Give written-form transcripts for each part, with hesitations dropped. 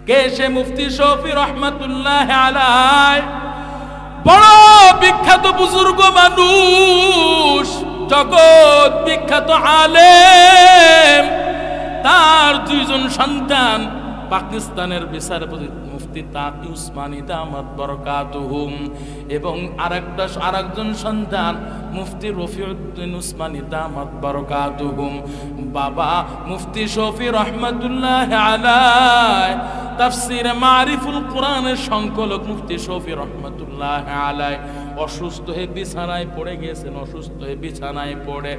কে সে? মুফতি শফি রহমাতুল্লাহ আলাইহি, বড় বিখ্যাত বুজুর্গ মানুষ, জগৎ বিখ্যাত আলেম। তার দুইজন সন্তান পাকিস্তানের বিচারপতি মুফতি তাকি উসমানী দামাত বরকাতুহুম, এবং আরেকজন সন্তান মুফতি রফিউদ্দিন উসমানী দামাত বরকাতুহুম। বাবা মুফতি শফি রহমাতুল্লাহ আলাইহি, তাফসীরে মারিফুল কোরআনের সংকলক মুফতি শফি রহমাতুল্লাহ আলাইহি অসুস্থ হয়ে বিছানায় পড়ে গেছেন। অসুস্থ হয়ে বিছানায় পড়ে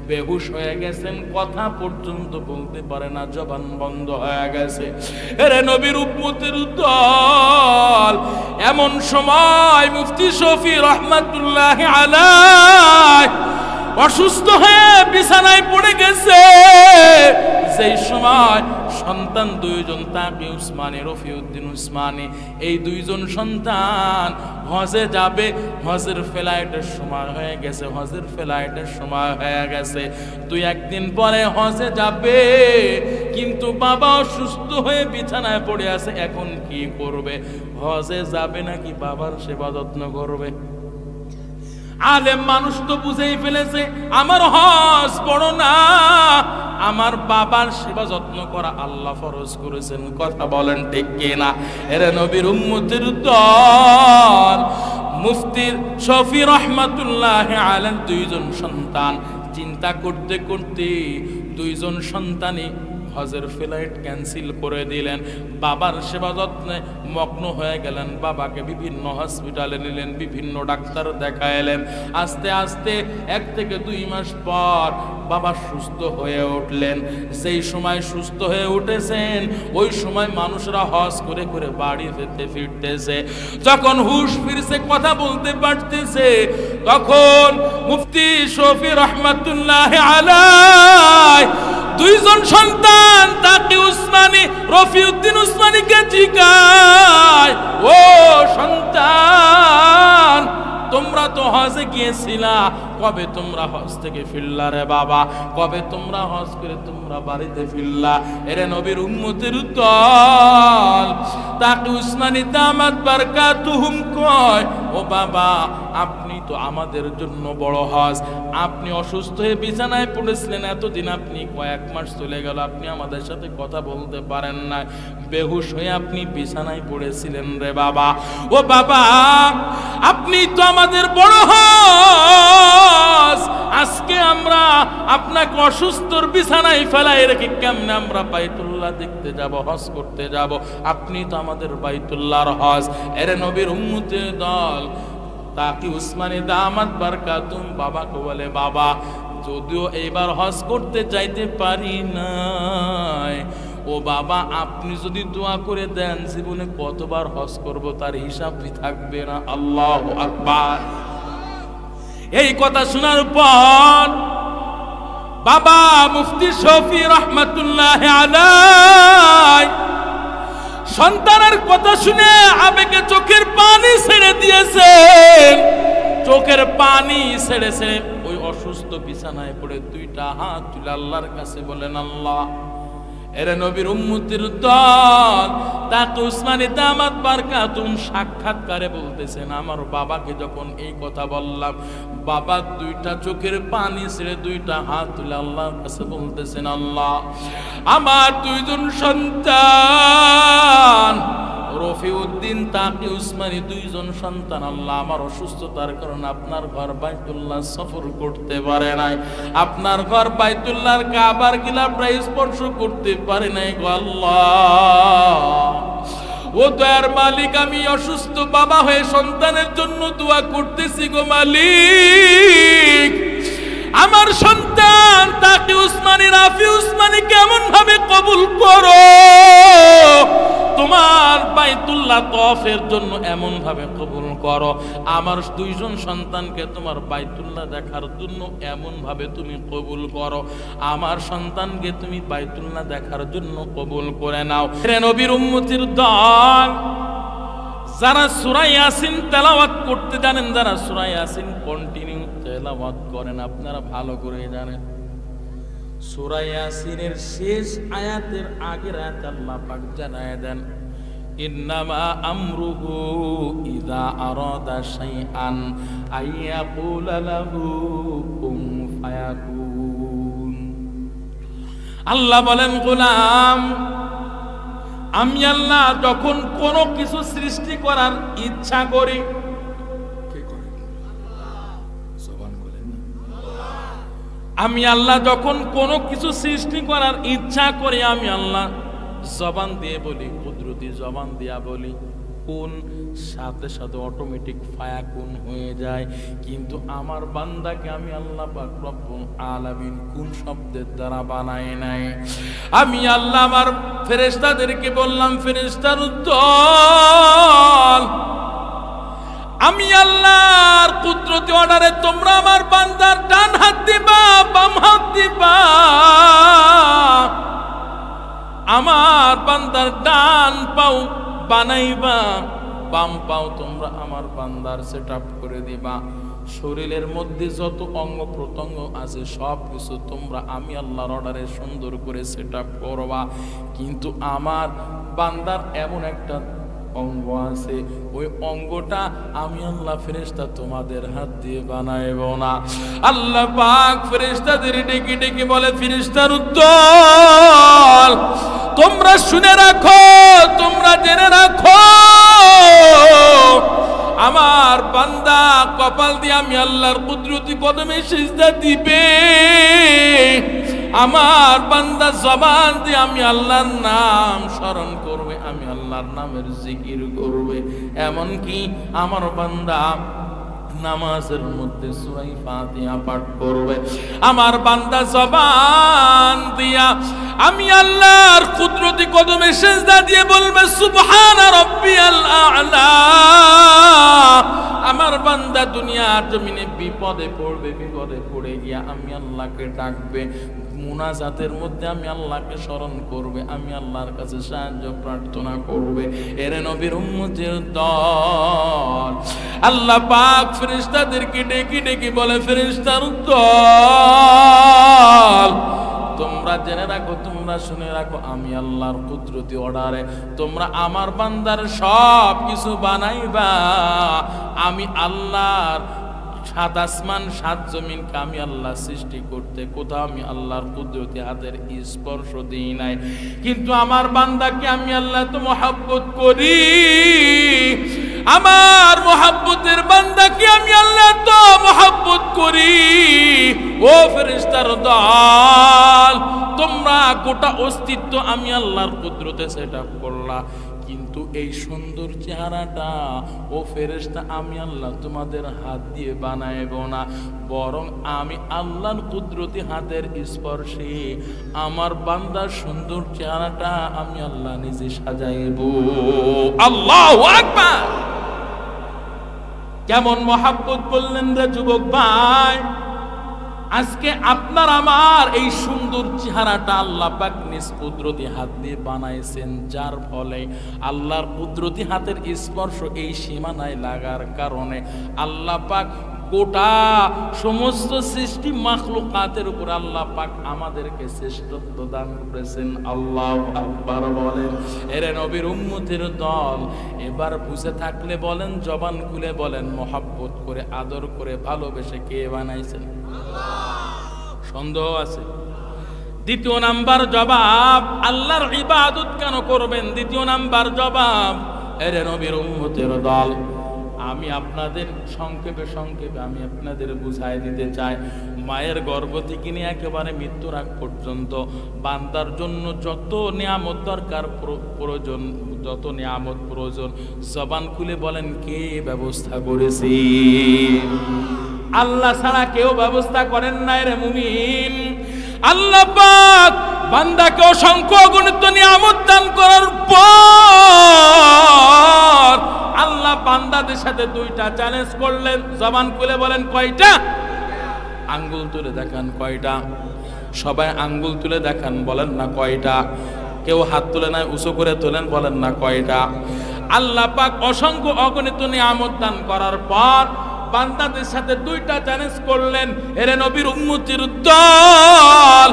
বেহুশ হয়ে গেছেন, কথা পর্যন্ত বলতে পারে না, জবান বন্ধ হয়ে গেছে। এরে নবীর উম্মতের দল, এমন সময় মুফতি শফি রহমাতুল্লাহ আলাইহি অসুস্থ হয়ে বিছানায় পড়ে গেছে। সেই সময় সন্তান দুইজন, তাকি উসমানী, রফিউদ্দিন উসমানী, এই দুইজন সন্তান হজে যাবে। হজের ফ্লাইটের সময় হয়ে গেছে, হজের ফ্লাইটের সময় হয়ে গেছে। দুই একদিন পরে হজে যাবে, কিন্তু বাবা অসুস্থ হয়ে বিছানায় পড়ে আছে। এখন কি করবে? হজে যাবে নাকি বাবার সেবা যত্ন করবে? আলেম মানুষ তো বুঝেই ফেলেছে, আমার হজ বড় না, আমার বাবার সেবা যত্ন করা আল্লাহ ফরজ করেছেন। কথা বলেন ঠিক কিনা? এরে নবীর উম্মতের দল, মুফতি শফি রহমাতুল্লাহ আলাইহি দুইজন সন্তান চিন্তা করতে করতে দুইজন সন্তানই হজের ফ্লাইট ক্যান্সেল করে দিলেন। বাবার সেবা যত্নে মগ্ন হয়ে গেলেন। বাবাকে বিভিন্ন হসপিটালে নিলেন, বিভিন্ন ডাক্তার দেখাইলেন। আস্তে আস্তে 1 থেকে 2 মাস পর বাবা সুস্থ হয়ে উঠলেন। সেই সময় সুস্থ হয়ে উঠেছেন, ওই সময় মানুষরা হজ করে করে বাড়ি ফিরতেছে। যখন হুশ ফিরছে, কথা বলতে পারতেছে, তখন মুফতি শফি রহমাতুল্লাহ আলাইহি দুইজন সন্তান তাকি উসমানী, রফিউদ্দিন উসমানীকে জিজ্ঞাসা, ও সন্তান, তোমরা তো হজে গিয়েছিলা, কবে তোমরা হজ থেকে ফিরলা রে বাবা? কবে তোমরা হজ করে তোমরা বাড়িতে ফিরলা? এরে নবীর উম্মতের দল, তাকি উসমানী দামাত বরকাতুহুম কয়, ও বাবা, আপনি তো আমাদের জন্য বড় হজ। আপনি অসুস্থ হয়ে বিছানায় পড়েছিলেন, এতদিন আপনি কয়েক মাস চলে গেল, আপনি আমাদের সাথে কথা বলতে পারেন না, বেহুশ হয়ে আপনি বিছানায় পড়েছিলেন রে বাবা। ও বাবা, আপনি তো আমাদের বড় হজ। আজকে আমরা আপনাকে অসুস্থর বিছানায় ফেলাই রেখে কেমনে আমরা বাইতুল্লাহ দেখতে যাব, হজ করতে যাব? আপনি তো আমাদের বাইতুল্লাহর হজ। এরে নবীর উম্মতের দল, তাকি উসমানী দামাত বরকাতুহুম বাবাকে বলে, বাবা, যদিও এইবার হজ করতে যাইতে পারি নাই, ও বাবা, আপনি যদি দোয়া করে দেন জীবনে কতবার হজ করব তার হিসাবই থাকবে না। আল্লাহু আকবার। এই কথা শোনার পর বাবা মুফতি শফি রহমাতুল্লাহ আলাইহি সন্তানের কথা শুনে আবেগে চোখের পানি ছেড়ে দিয়েছেন। চোখের পানি ছেড়ে ছেড়ে ওই অসুস্থ বিছানায় পড়ে 2টা হাত তুলে আল্লাহর কাছে বলেন, আল্লাহ, এরে নবীর উম্মতের দল, তাকি উসমানী দামাত বরকাতুহুম সাক্ষাৎকারে বলতেছেন, আমার বাবাকে যখন এই কথা বললাম, বাবা 2টা চোখের পানি ছেড়ে 2টা হাত তুলে আল্লাহর কাছে বলতেছেন, আল্লাহ, আমার 2জন সন্তান রফিউদ্দিন, তাকি উসমানী 2জন সন্তান, আল্লাহ, আমার অসুস্থতার কারণে আপনার ঘর বাইতুল্লাহ সফর করতে পারে নাই, আপনার ঘর বাইতুল্লাহর কাবার গিলাফটা স্পর্শ করতে পারে নাই গো আল্লাহ। ও দয়ার মালিক, আমি অসুস্থ বাবা হয়ে সন্তানের জন্য দোয়া করতেছি গো মালিক। আমার সন্তান তাকি উসমানী, রাফি উসমানী কেমন ভাবে কবুল করো, তোমার বাইতুল্লাহ তওয়াফের জন্য এমন ভাবে কবুল করো, আমার 2জন সন্তানকে তোমার বাইতুল্লাহ দেখার জন্য এমন ভাবে তুমি কবুল করো, আমার সন্তানকে তুমি বাইতুল্লাহ দেখার জন্য কবুল করে নাও। হে নবীর উম্মতের দল, যারা সূরা ইয়াসিন তেলাওয়াত করতে জানেন, যারা সূরা ইয়াসিন কন্টিনিউ তেলাওয়াত করেন, আপনারা ভালো করে জানেন, সূরা ইয়াসিনের শেষ আয়াতের আগের আয়াত আল্লাহ পাক জানায় দেন, ইন্নামা আমরুহু ইযা আরাদা শাইআন আইয়াকুলা লাহু কুন ফায়াকুন। আল্লাহ বলেন, গোলাম, আমি আল্লাহ যখন কোনো কিছু সৃষ্টি করার ইচ্ছা করি, আমি আল্লাহ যখন কোনো কিছু সৃষ্টি করার ইচ্ছা করি, আমি আল্লাহ জবান দিয়ে বলি, কুদরতি জবান দিয়া বলি, কোন, সাথে সাথে অটোমেটিক ফায়াকুন হয়ে যায়। কিন্তু আমার বান্দাকে আমি আল্লাহ পাক রব্বুল আলামিন কোন শব্দের দ্বারা বানায় নাই। আমি আল্লাহ আমার ফেরেশতাদেরকে বললাম, ফেরেশতার দল, আমি আল্লাহর কুদরতি অর্ডারে তোমরা আমার বান্দার ডান হাত দিবা, বাম হাত দিবা। আমার বান্দার ডান পাও বানাইবা, বাম পাও তোমরা আমার বান্দার সেটআপ করে দিবা। শরীরের মধ্যে যত অঙ্গ প্রত্যঙ্গ আছে সব কিছু তোমরা আমি আল্লাহর অর্ডারে সুন্দর করে সেটআপ করবা। কিন্তু আমার বান্দার এমন একটা অঙ্গ আছে, ওই অঙ্গটা আমি আল্লাহ ফেরেশতা তোমাদের হাত দিয়ে বানাইব না। আল্লাহ পাক ফেরেশতাদের ডেকে ডেকে বলে, ফেরেশতার দল, তোমরা শুনে রাখো, তোমরা জেনে রাখো, আমার বান্দা কপাল দিয়ে আমি আল্লাহর কুদরতি কদমে সিজদা দিবে, আমার বান্দা জবান দিয়ে আমি আল্লাহর নাম স্মরণ করবে, আমি আল্লাহর নামের জিকির করবে। এমনকি আমার বান্দা নামাজের মধ্যে সূরা ফাতিহা পাঠ করবে। আমার বান্দা জবান দিয়া আমি আল্লাহর কুদরতি কদমে সিজদা দিয়ে বলবে, সুবহানা রাব্বিয়াল আ'লা। আমার বান্দা দুনিয়ার জমিনে বিপদে পড়বে, বিপদে পড়ে গিয়া আমি আল্লাহকে ডাকবে, মুনাজাতের মধ্যে আমি আল্লাহকে স্মরণ করবে, আমি আল্লাহর কাছে সাহায্য প্রার্থনা করবে। এর নবীর উম্মতের দল, আল্লাহ পাক ফেরেশতাদেরকে ডেকে ডেকে বলে, ফেরেশতার দল, তোমরা জেনে রাখো, তোমরা শুনে রাখো, আমি আল্লাহর কুদরতি অর্ডারে তোমরা আমার বান্দার সব কিছু বানাইবা। আমি আল্লাহর সাত আসমান সাত জমিনকে আমি আল্লাহ সৃষ্টি করতে কোথাও আমি আল্লাহর কুদরতি হাতের স্পর্শ দিই নাই। কিন্তু আমার বান্দাকে আমি আল্লাহ তো মহব্বত করি, আমার মহব্বতের বান্দাকে আমি আল্লাহ তো মহব্বত করি। ও ফেরেশতার দল, তোমরা গোটা অস্তিত্ব আমি আল্লাহর কুদরতে সেটআপ করলা, কিন্তু এই সুন্দর চেহারাটা ও ফেরেশতা আমি আল্লাহ তোমাদের হাত দিয়ে বানাইব না, বরং আমি আল্লাহর কুদরতি হাতের স্পর্শে আমার বান্দার সুন্দর চেহারাটা আমি আল্লাহ নিজে সাজাইব। আল্লাহু আকবার! কেমন মহব্বত বললেন রে যুবক ভাই! আজকে আপনার আমার এই সুন্দর চেহারাটা আল্লাহ পাক নিজ কুদরতি হাত দিয়ে বানাইছেন, যার ফলে আল্লাহর কুদরতি হাতের স্পর্শ এই সীমানায় লাগার কারণে আল্লাহ পাক গোটা সমস্ত সৃষ্টি মাখলুকাতের উপর আল্লাহ পাক আমাদেরকে শ্রেষ্ঠত্ব দান করেছেন। আল্লাহু আকবার বলেন। এরে নবীর উম্মতের দল, এবার বুঝে থাকলে বলেন, জবান খুলে বলেন, মহব্বত করে আদর করে ভালোবেসে কে বানাইছেন? সন্দেহ আছে? দ্বিতীয় নাম্বার জবাব, আল্লাহর ইবাদত কেন করবেন? দ্বিতীয় নাম্বার জবাব, এরে নবীর উম্মতের দল, আমি আপনাদের সংক্ষেপে আমি আপনাদের বুঝাই দিতে চাই, মায়ের গর্ভ থেকে নিয়ে একেবারে মৃত্যুর আগ পর্যন্ত বান্দার জন্য যত নিয়ামত দরকার প্রয়োজন, যত নিয়ামত প্রয়োজন, জবান খুলে বলেন কে ব্যবস্থা করেছি? আল্লাহ ছাড়া কেউ ব্যবস্থা করেন নাই রে মুমিন। আল্লাহ পাক বান্দাকে অসংখ্য অগণিত নিয়ামত দান করার পর আল্লাহ বান্দাদের সাথে দুইটা চ্যালেঞ্জ করলেন। জবান খুলে বলেন কয়টা? আঙ্গুল তুলে দেখান কয়টা? সবাই আঙ্গুল তুলে দেখান, বলেন না কয়টা? কেউ হাত তুলে নাই, উঁচু করে তোলেন, বলেন না কয়টা? আল্লাহ পাক অসংখ্য অগণিত নিয়ামত দান করার পর বান্দাদের সাথে দুইটা চ্যালেঞ্জ করলেন। এরে নবীর উম্মতের দল,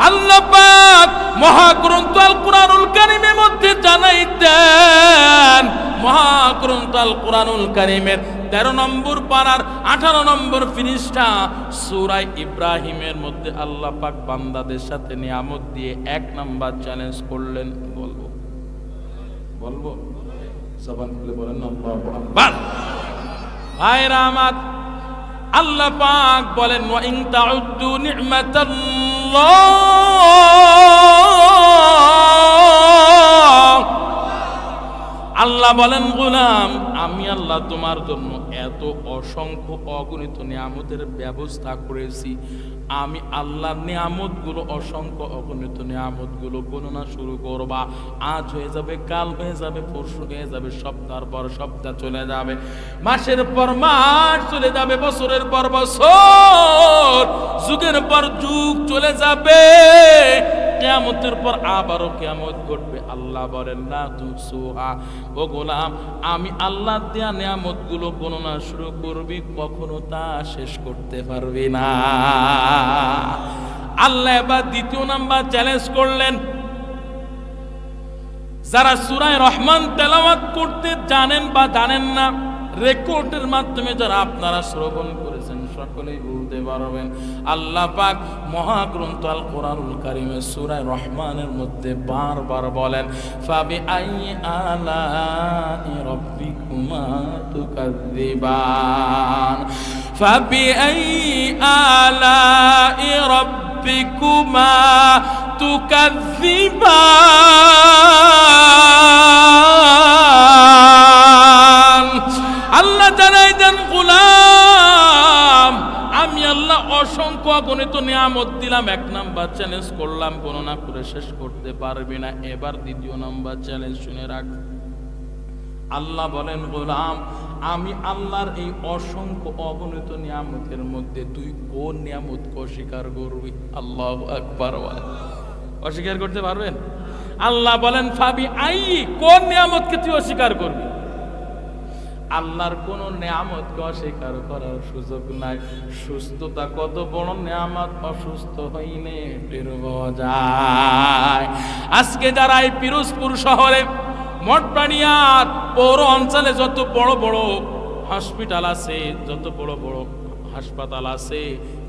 আল্লাহ পাক মহাগ্রন্থ আল কুরআনুল কারীমের মধ্যে জানাইতেন আল কোরআনুল কারীমের 13 নম্বর পারার 18 নম্বর পৃষ্ঠা সূরা ইব্রাহিমের মধ্যে আল্লাহ পাক বান্দাদের সাথে নিয়ামত দিয়ে 1 নাম্বার চ্যালেঞ্জ করলেন। বলবো জবান খুলে বলেন আল্লাহু আকবার। ভাইরা আমার, আল্লাহ পাক বলেন ওয়া ইন তাউদ্দু নি'মাতাল্লাহ, আল্লাহ বলেন গোলাম আমি আল্লাহ তোমার জন্য এত অসংখ্য অগণিত নিয়ামতের ব্যবস্থা করেছি। আমি আল্লাহর নিয়ামতগুলো, অসংখ্য অগণিত নিয়ামতগুলো গণনা শুরু করবা। আজ হয়ে যাবে, কাল হয়ে যাবে, পরশু হয়ে যাবে, সপ্তাহের পর সপ্তাহ চলে যাবে, মাসের পর মাস চলে যাবে, বছরের পর বছর, যুগের পর যুগ চলে যাবে, কিয়ামতের পর আবারও কিয়ামত ঘটবে। আল্লাহ বলেন না তুসুহা, ও গোলাম আমি আল্লাহ দেয়া নিয়ামতগুলো গণনা শুরু করবি, কখনো তা শেষ করতে পারবি না। আল্লাহ এবার দ্বিতীয় নাম্বার চ্যালেঞ্জ করলেন, যারা সূরা রহমান তেলাওয়াত করতে জানেন বা জানেন না, রেকর্ডের মাধ্যমে যারা আপনারা শ্রবণ করেছেন সকলেই বলতে পারবেন। আল্লাহ পাক মহাগ্রন্থ আল কোরআনুল কারীমের সূরা রহমানের মধ্যে বারবার বলেন ফাবি আইয়ি আলাই রাব্বিকুমা তুকাযযিবান, ফাবি আইয়ি আলাই রাব্বিকুমা তুকাযযিবান। আল্লাহ জানাই দেন গোলাম আমি আল্লাহ অসংখ্য অগণিত নিয়ামত দিলাম, 1 নাম্বার চ্যালেঞ্জ করলাম, গণনা করে শেষ করতে পারবি না। এবার দ্বিতীয় নাম্বার চ্যালেঞ্জ শুনে রাখ। আল্লাহ বলেন গোলাম আমি আল্লাহর এই অসংখ্য অগণিত নিয়ামতের মধ্যে তুই কোন নিয়ামতকে অস্বীকার করবি? আল্লাহু আকবার। অস্বীকার করতে পারবেন? আল্লাহ বলেন ফাবি আইয়ি, কোন নিয়ামতকে তুই অস্বীকার করবি? আল্লাহর কোন নিয়ামতকে অস্বীকার করার সুযোগ নাই। সুস্থতা কত বড় নিয়ামত, অসুস্থ হইলে টের পাওয়া যায়। আজকে যারা এই পিরোজপুর শহরে, মঠবাড়িয়ার পৌর অঞ্চলে যত বড় বড় হসপিটাল আছে, যত বড় বড় হাসপাতাল আছে,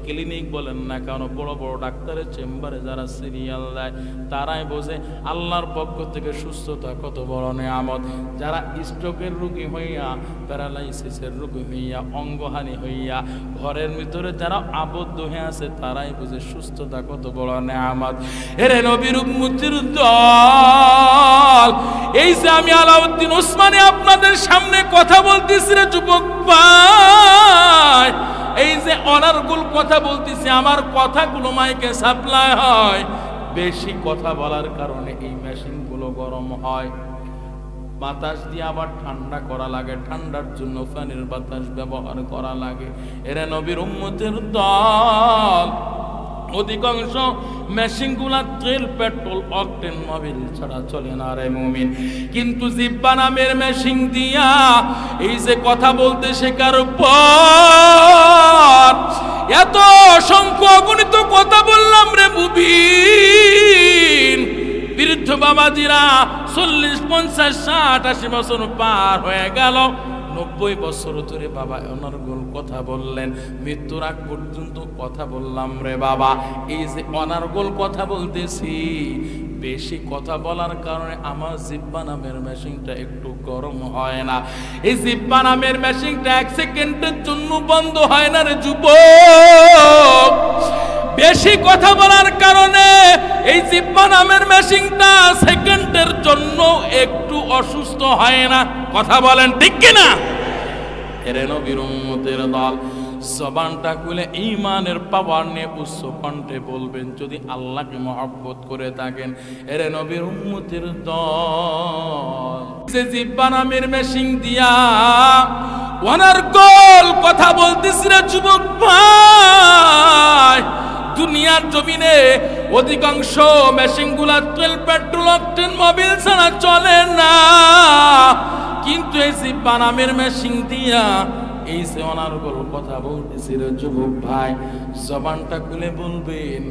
ক্লিনিক বলেন না কেন, বড় বড় ডাক্তারের চেম্বারে যারা সিরিয়াল দেয় তারাই বোঝে আল্লাহর পক্ষ থেকে সুস্থতা কত বড় নিয়ামত। যারা স্ট্রোকের রোগী হইয়া, প্যারালাইসিসের রোগী হইয়া, অঙ্গহানি হইয়া ঘরের ভিতরে যারা আবদ্ধ হয়ে আছে তারাই বোঝে সুস্থতা কত বড় নিয়ামত। এরে নবীর উম্মতের দল, এই যে আমি আলাউদ্দিন ওসমানী আপনাদের সামনে কথা বলতেছি রে যুবক ভাই, এই যে অনার্গুল কথা বলতেছি, আমার কথাগুলো মাইকে সাপ্লাই হয়, বেশি কথা বলার কারণে এই মেশিনগুলো গরম হয়, বাতাস দিয়ে আবার ঠান্ডা করা লাগে, ঠান্ডার জন্য ফ্যানের বাতাস ব্যবহার করা লাগে। এরা নবীর উম্মতের দল, অধিকাংশ মেশিনগুলা তেল, পেট্রোল, অকটেন, মোবিল ছাড়া চলে না রে মুমিন। কিন্তু জিব্বা নামের মেশিন দিয়া এই যে কথা বলতে শেখার পর এত অসংখ্য অগণিত কথা বললাম রে মুমিন। বৃদ্ধ বাবাজিরা 40, 50, 60, 80 বছর পার হয়ে গেল, 90 বছর ধরে বাবা অনর্গল কথা বললেন, মৃত্যুর আগ পর্যন্ত কথা বললাম রে বাবা। এই যে অনর্গল কথা বলতেছি, বেশি কথা বলার কারণে আমার জিব্বা নামের মেশিনটা একটু গরম হয় না। এই জিব্বা নামের মেশিনটা 1 সেকেন্ডের জন্য বন্ধ হয় না রে যুবক। বেশি কথা বলার কারণে এই জিব্বা নামের মেশিনটা সেকেন্ডের জন্য একটু অসুস্থ হয় না। কথা বলেন ঠিক কিনা? এরে নবীর উম্মতের দল, জবানটা খুলে ঈমানের পাওয়ার নিয়ে উচ্চ কণ্ঠে বলবেন যদি আল্লাহকে মহব্বত করে থাকেন। এরে নবীর উম্মতের দল, যে জিব্বা নামের মেশিন দিয়া অনর্গল কথা বলতেছি রে যুবক ভাই, দুনিয়ার জমিনে অধিকাংশ মেশিনগুলা তেল, পেট্রোল, অকটেন, মোবিল ছাড়া চলে না। কিন্তু এই জিব্বা নামের মেশিন দিয়া এই সে অনার্গল কথা বলতেছিল। যুবক ভাই, জবানটা খুলে বলবেন,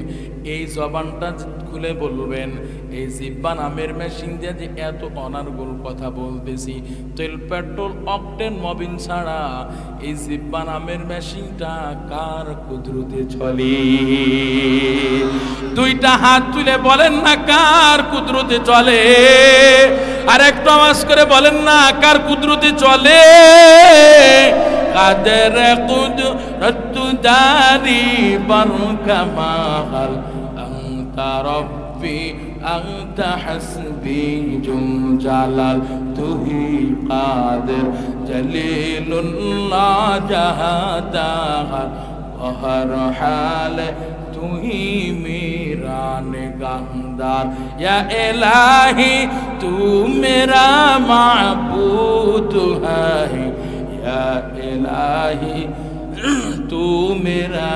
এই জবানটা খুলে বলবেন, এই জিহ্বা নামের মেশিন দিয়ে যে এত অনার্গল কথা বলতেছি, তেল পেট্রোল অকটেন মবিন ছাড়া এই জিহ্বা নামের মেশিনটা কার কুদরতে চলে? দুইটা হাত তুলে বলেন না কার কুদরতে চলে? আর একটু আওয়াজ করে বলেন না কার কুদরতে চলে? কাদের কুদরত জারি বরকামাল আনতা রব্বি আনতা হাসবি জুল জালাল তুহি কাদের জলিলুল্লাহ জাহাদাহ হর হাল তুহি মেরা নিগাহদার ইয়া ইলাহি তু মেরা মাবুদ হ্যায় ইয়া ইলাহি তু মেরা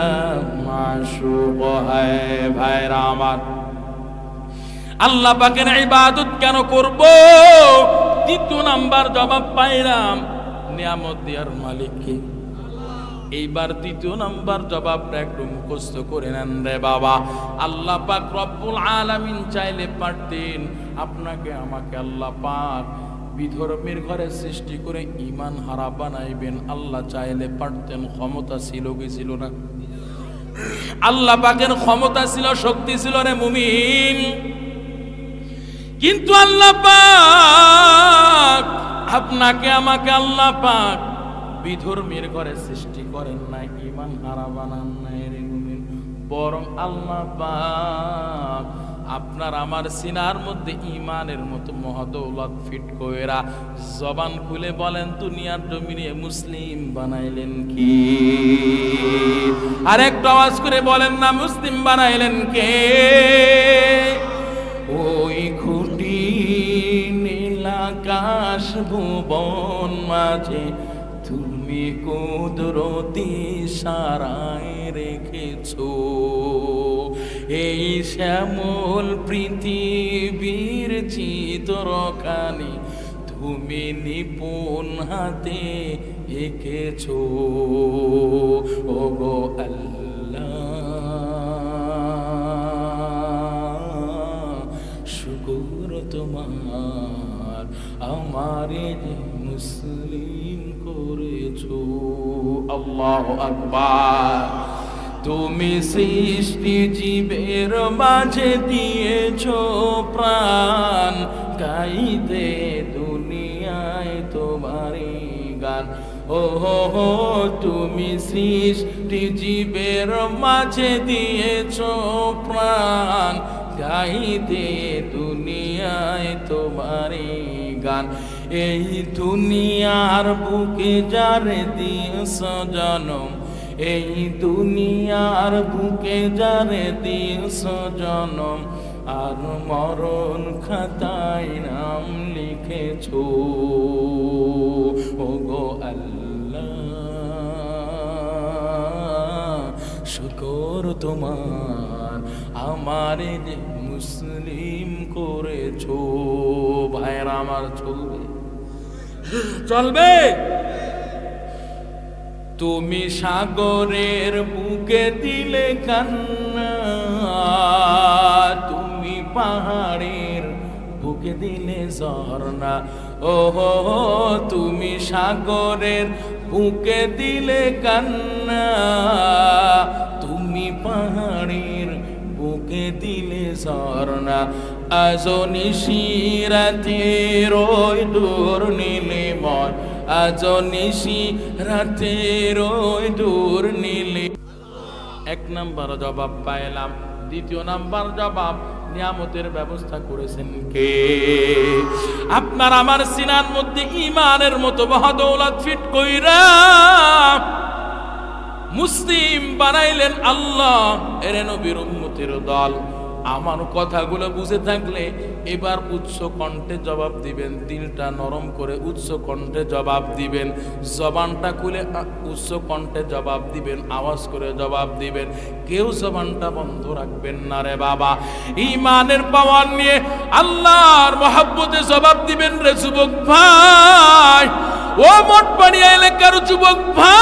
মাশুক হ্যায়। ভাইরা আমার, আল্লাহ পাকের ইবাদত কেন করব? দ্বিতীয় নাম্বার জবাব পাইলাম, নিয়ামত দেওয়ার মালিক কে? এইবার দ্বিতীয় নাম্বার জবাবটা একটু মুখস্থ করে নেন রে বাবা। আল্লাহ পাক রব্বুল আলামিন চাইলে পারতেন আপনাকে আমাকে, আল্লাহ পাক বিধর্মের ঘরে সৃষ্টি করে ঈমান হারা বানাইবেন। আল্লাহ চাইলে পারতেন, ক্ষমতা ছিল কি ছিল না? আল্লাহ পাকের ক্ষমতা ছিল, শক্তি ছিল রে মুমিন। কিন্তু আল্লাহ পাক আপনাকে আমাকে, আল্লাহ পাক বিধর্মের ঘরে সৃষ্টি করেন নাই, ঈমান হারা বানান নাই রে মুমিন। বরং আল্লাহ পাক আপনার আমার সিনার মধ্যে ঈমানের মতো মহাদৌলত ফিট কইরা জবান খুলে বলেন, দুনিয়ার জমিনে মুসলিম বানাইলেন কি? আর একটু আওয়াজ করে বলেন না, মুসলিম বানাইলেন কে? ওই খুঁটি নীলাকাশ ভুবন মাঝে তুমি কুদরতি সারায় রেখেছো। এই শ্যামল পৃথিবীর চিত্রখানি তুমি নিপুণ হাতে এঁকেছো। ওগো আল্লাহ, শুকর তোমার আমারে মুসলিম করেছো। আল্লাহু আকবার। তুমি সৃষ্টি জীবের মাঝে দিয়েছো প্রাণ, গাইতে দুনিয়ায় তোমারই গান। ও হো, তুমি সৃষ্টি জীবের মাঝে দিয়েছো প্রাণ, গাইতে দুনিয়ায় তোমারই গান। এই দুনিয়ার বুকে যারে দিয়েছ জনম, এই দুনিয়ার বুকে যারে দিয়েছ জনম, আর মরণ খাতায় নাম লিখেছো। ওগো আল্লাহ, শুকর তোমার আমারে মুসলিম করেছো। ভাইরা আমার, চলবে চলবে? তুমি সাগরের বুকে দিলে কান্না, তুমি পাহাড়ের বুকে দিলে ঝর্ণা। ও হো, তুমি সাগরের বুকে দিলে কান্না, তুমি পাহাড়ের বুকে দিলে ঝর্ণা। আজ নিশিরাতে রই দূর নীলে ময়, আজ নিশিরাতে রই দূর নীলে। এক নাম্বার জবাব পাইলাম। দ্বিতীয় নাম্বার জবাব, নিয়ামতের ব্যবস্থা করেছেন কে? আপনার আমার সিনার মধ্যে ঈমানের মতো মহাদৌলত ফিট কইরা মুসলিম বানাইলেন আল্লাহ। এর নবীর উম্মতের দল। আমার কথাগুলো বুঝে থাকলে এবার উচ্চ কণ্ঠে জবাব দিবেন, দিলটা নরম করে উচ্চ কণ্ঠে জবাব দিবেন, জবানটা খুলে উচ্চ কণ্ঠে জবাব দিবেন, আওয়াজ করে জবাব দিবেন, কেউ জবানটা বন্ধ রাখবেন না রে বাবা। ঈমানের পাওয়ার নিয়ে আল্লাহর মহব্বতে জবাব দিবেন রে যুবক ভাই। ও মঠবাড়িয়া এলাকার যুবক ভাই,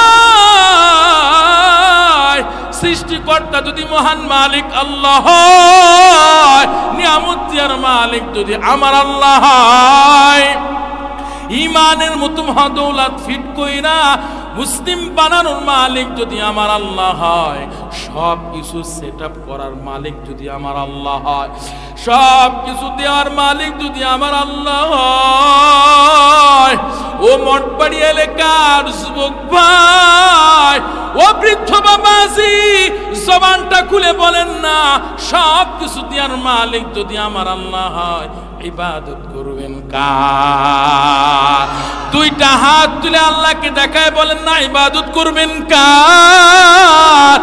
সৃষ্টিকর্তা যদি মহান মালিক আল্লাহ হয়, নিয়ামত দেওয়ার মালিক যদি আমার আল্লাহ হয়, ইমানের মতো মহাদৌলত ফিট কইরা মুসলিম বানানোর মালিক যদি আমার আল্লাহ হয়, সব কিছু সেটআপ করার মালিক যদি আমার আল্লাহ হয়, সব কিছু দেওয়ার মালিক যদি আমার আল্লাহ হয়, ও মঠবাড়ি এলাকার যুবক ভাই, ও বৃদ্ধ বাবাজি, জবানটা খুলে বলেন না, সব কিছু দেওয়ার মালিক যদি আমার আল্লাহ হয়, ইবাদত করবেন কার? দুইটা হাত তুলে আল্লাহকে দেখায় বলেন না, ইবাদত করবেন কার?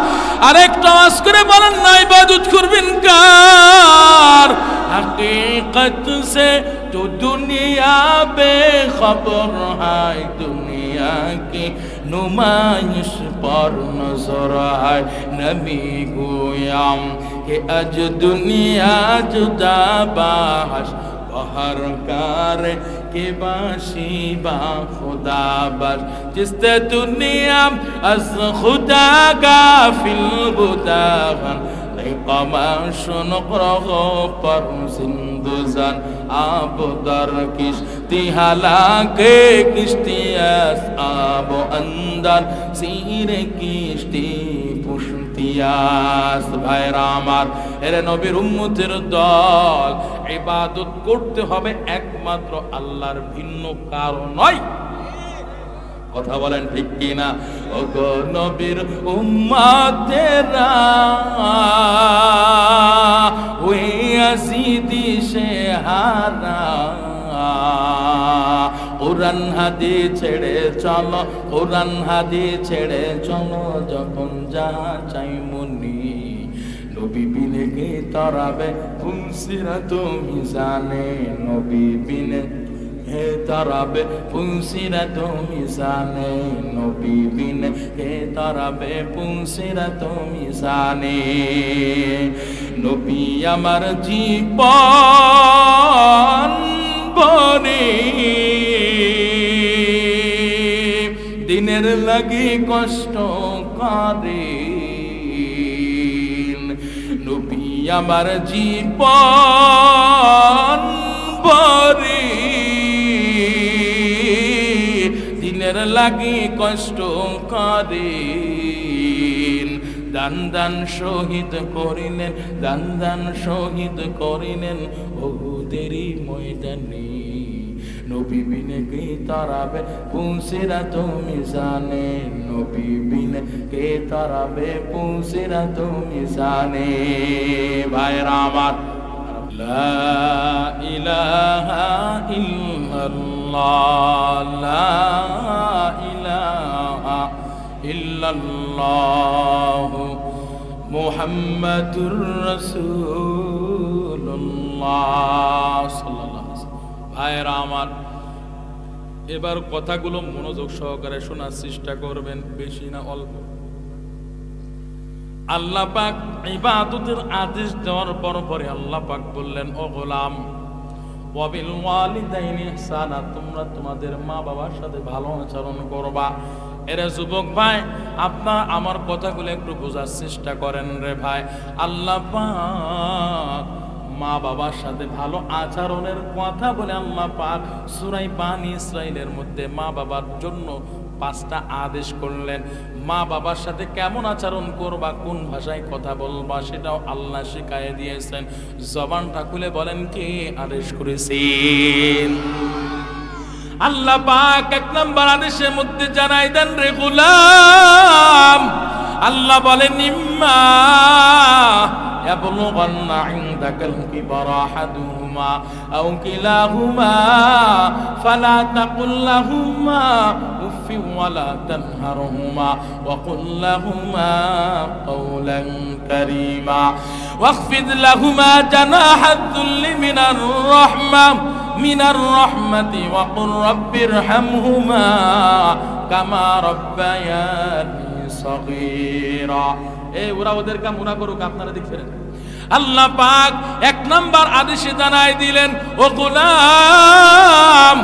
আরেকটা আওয়াজ করে বলেন না, ইবাদত করবেন কার? हकीकत से तो दुनिया बेखबर है, दुनिया की नुमाइश पर नजर है। नबी गोयाम कि अज दुनिया जुदा बाहश बहर कार के बाशी बा खुदा बस, जिससे दुनिया अज खुदा गाफिल बुदागन कमाश नक़रह पर सिंदुज़न आब दर किश्ती हालाके किश्ती आब अंदर सीरे किश्ती पुश्तियास। भाईरा आमार, एरे नबीर उम्मतेर दल, इबादत करते होबे एकमात्र आल्लाहर, भिन्न कारो नय। কথা বলেন ঠিক কি না? ওগো নবীর উম্মতেরা ওই আসিদি সে হারা, কোরআন হাদিস ছেড়ে চলো, কোরআন হাদিস ছেড়ে চলো, যখন যা চাই মনি নবী বিনে কে তরাবে ফুলসিরাত মিজানে, নবী বিনে হে তরাবে ফুলসিরাত মিজানে, নবী বিনে হে তরাবে ফুলসিরাত মিজানে। নবী আমার জীবন বনে, দিনের লাগি কষ্ট করে, নবী আমার জীবন বনে, দিনের লাগি কষ্ট করেন। দান দান শহীদ করিলেন, দান দান শহীদ করিলেন উহুদেরই ময়দানে, নবী বিনে কে তরাবে ফুলসিরাত মিজানে, নবী বিনে কে তরাবে ফুলসিরাত মিজানে। ভাইরা আমার, লা ইলাহা ইল্লাল্লাহ, লা ইলাহা ইল্লাল্লাহ মুহাম্মাদুর রাসূলুল্লাহ সাল্লাল্লাহু আলাইহি ওয়াসাল্লাম। ভাইরা আমার, এবার কথাগুলো মনোযোগ সহকারে শোনার চেষ্টা করবেন, বেশি না অল্প। আল্লাহ পাক ইবাদতের আদেশ দেওয়ার পরে আল্লাহ পাক বললেন, ও গোলাম, ওয়াবিল ওয়ালিদাইনি ইহসানা, তোমরা তোমাদের মা বাবার সাথে ভালো আচরণ করবা। এরে যুবক ভাই, আপনার আমার কথাগুলো একটু বোঝার চেষ্টা করেন রে ভাই। আল্লাহ পাক মা বাবার সাথে ভালো আচরণের কথা বলে আল্লাহ পাক সূরা বানী ইসরাঈলের মধ্যে মা বাবার জন্য 5টা আদেশ করলেন। মা বাবার সাথে কেমন আচরণ করবা, কোন ভাষায় কথা বলবা, সেটাও আল্লাহ শিখাইয়ে দিয়েছেন। জবানটা খুলে বলেন, কে আদেশ করেছেন? আল্লাহ পাক 1 নম্বর আদেশের মধ্যে জানাই দেন, রে গোলাম, আল্লাহ বলেন, ইম্মা ইয়াবলুগান্না ইনদাকাল কিবারা আহাদুহুমা আও কিলাহুমা ফালা তাকুল লাহুমা উফফিন ওয়ালা তানহারহুমা ওয়া কুল লাহুমা কাওলান কারীমা ওয়াখফিদ লাহুমা জানাহাদ যুল্লি মিনার রাহমাতি ওয়া কুর রাব্বিরহামহুমা কামা রাব্বায়ানি সগীরা। ওরা ওদের কাম ওরা করুক, আপনারা দেখছেন। আল্লাহ পাক 1 নম্বর আদেশে জানাই দিলেন, ও গোলাম,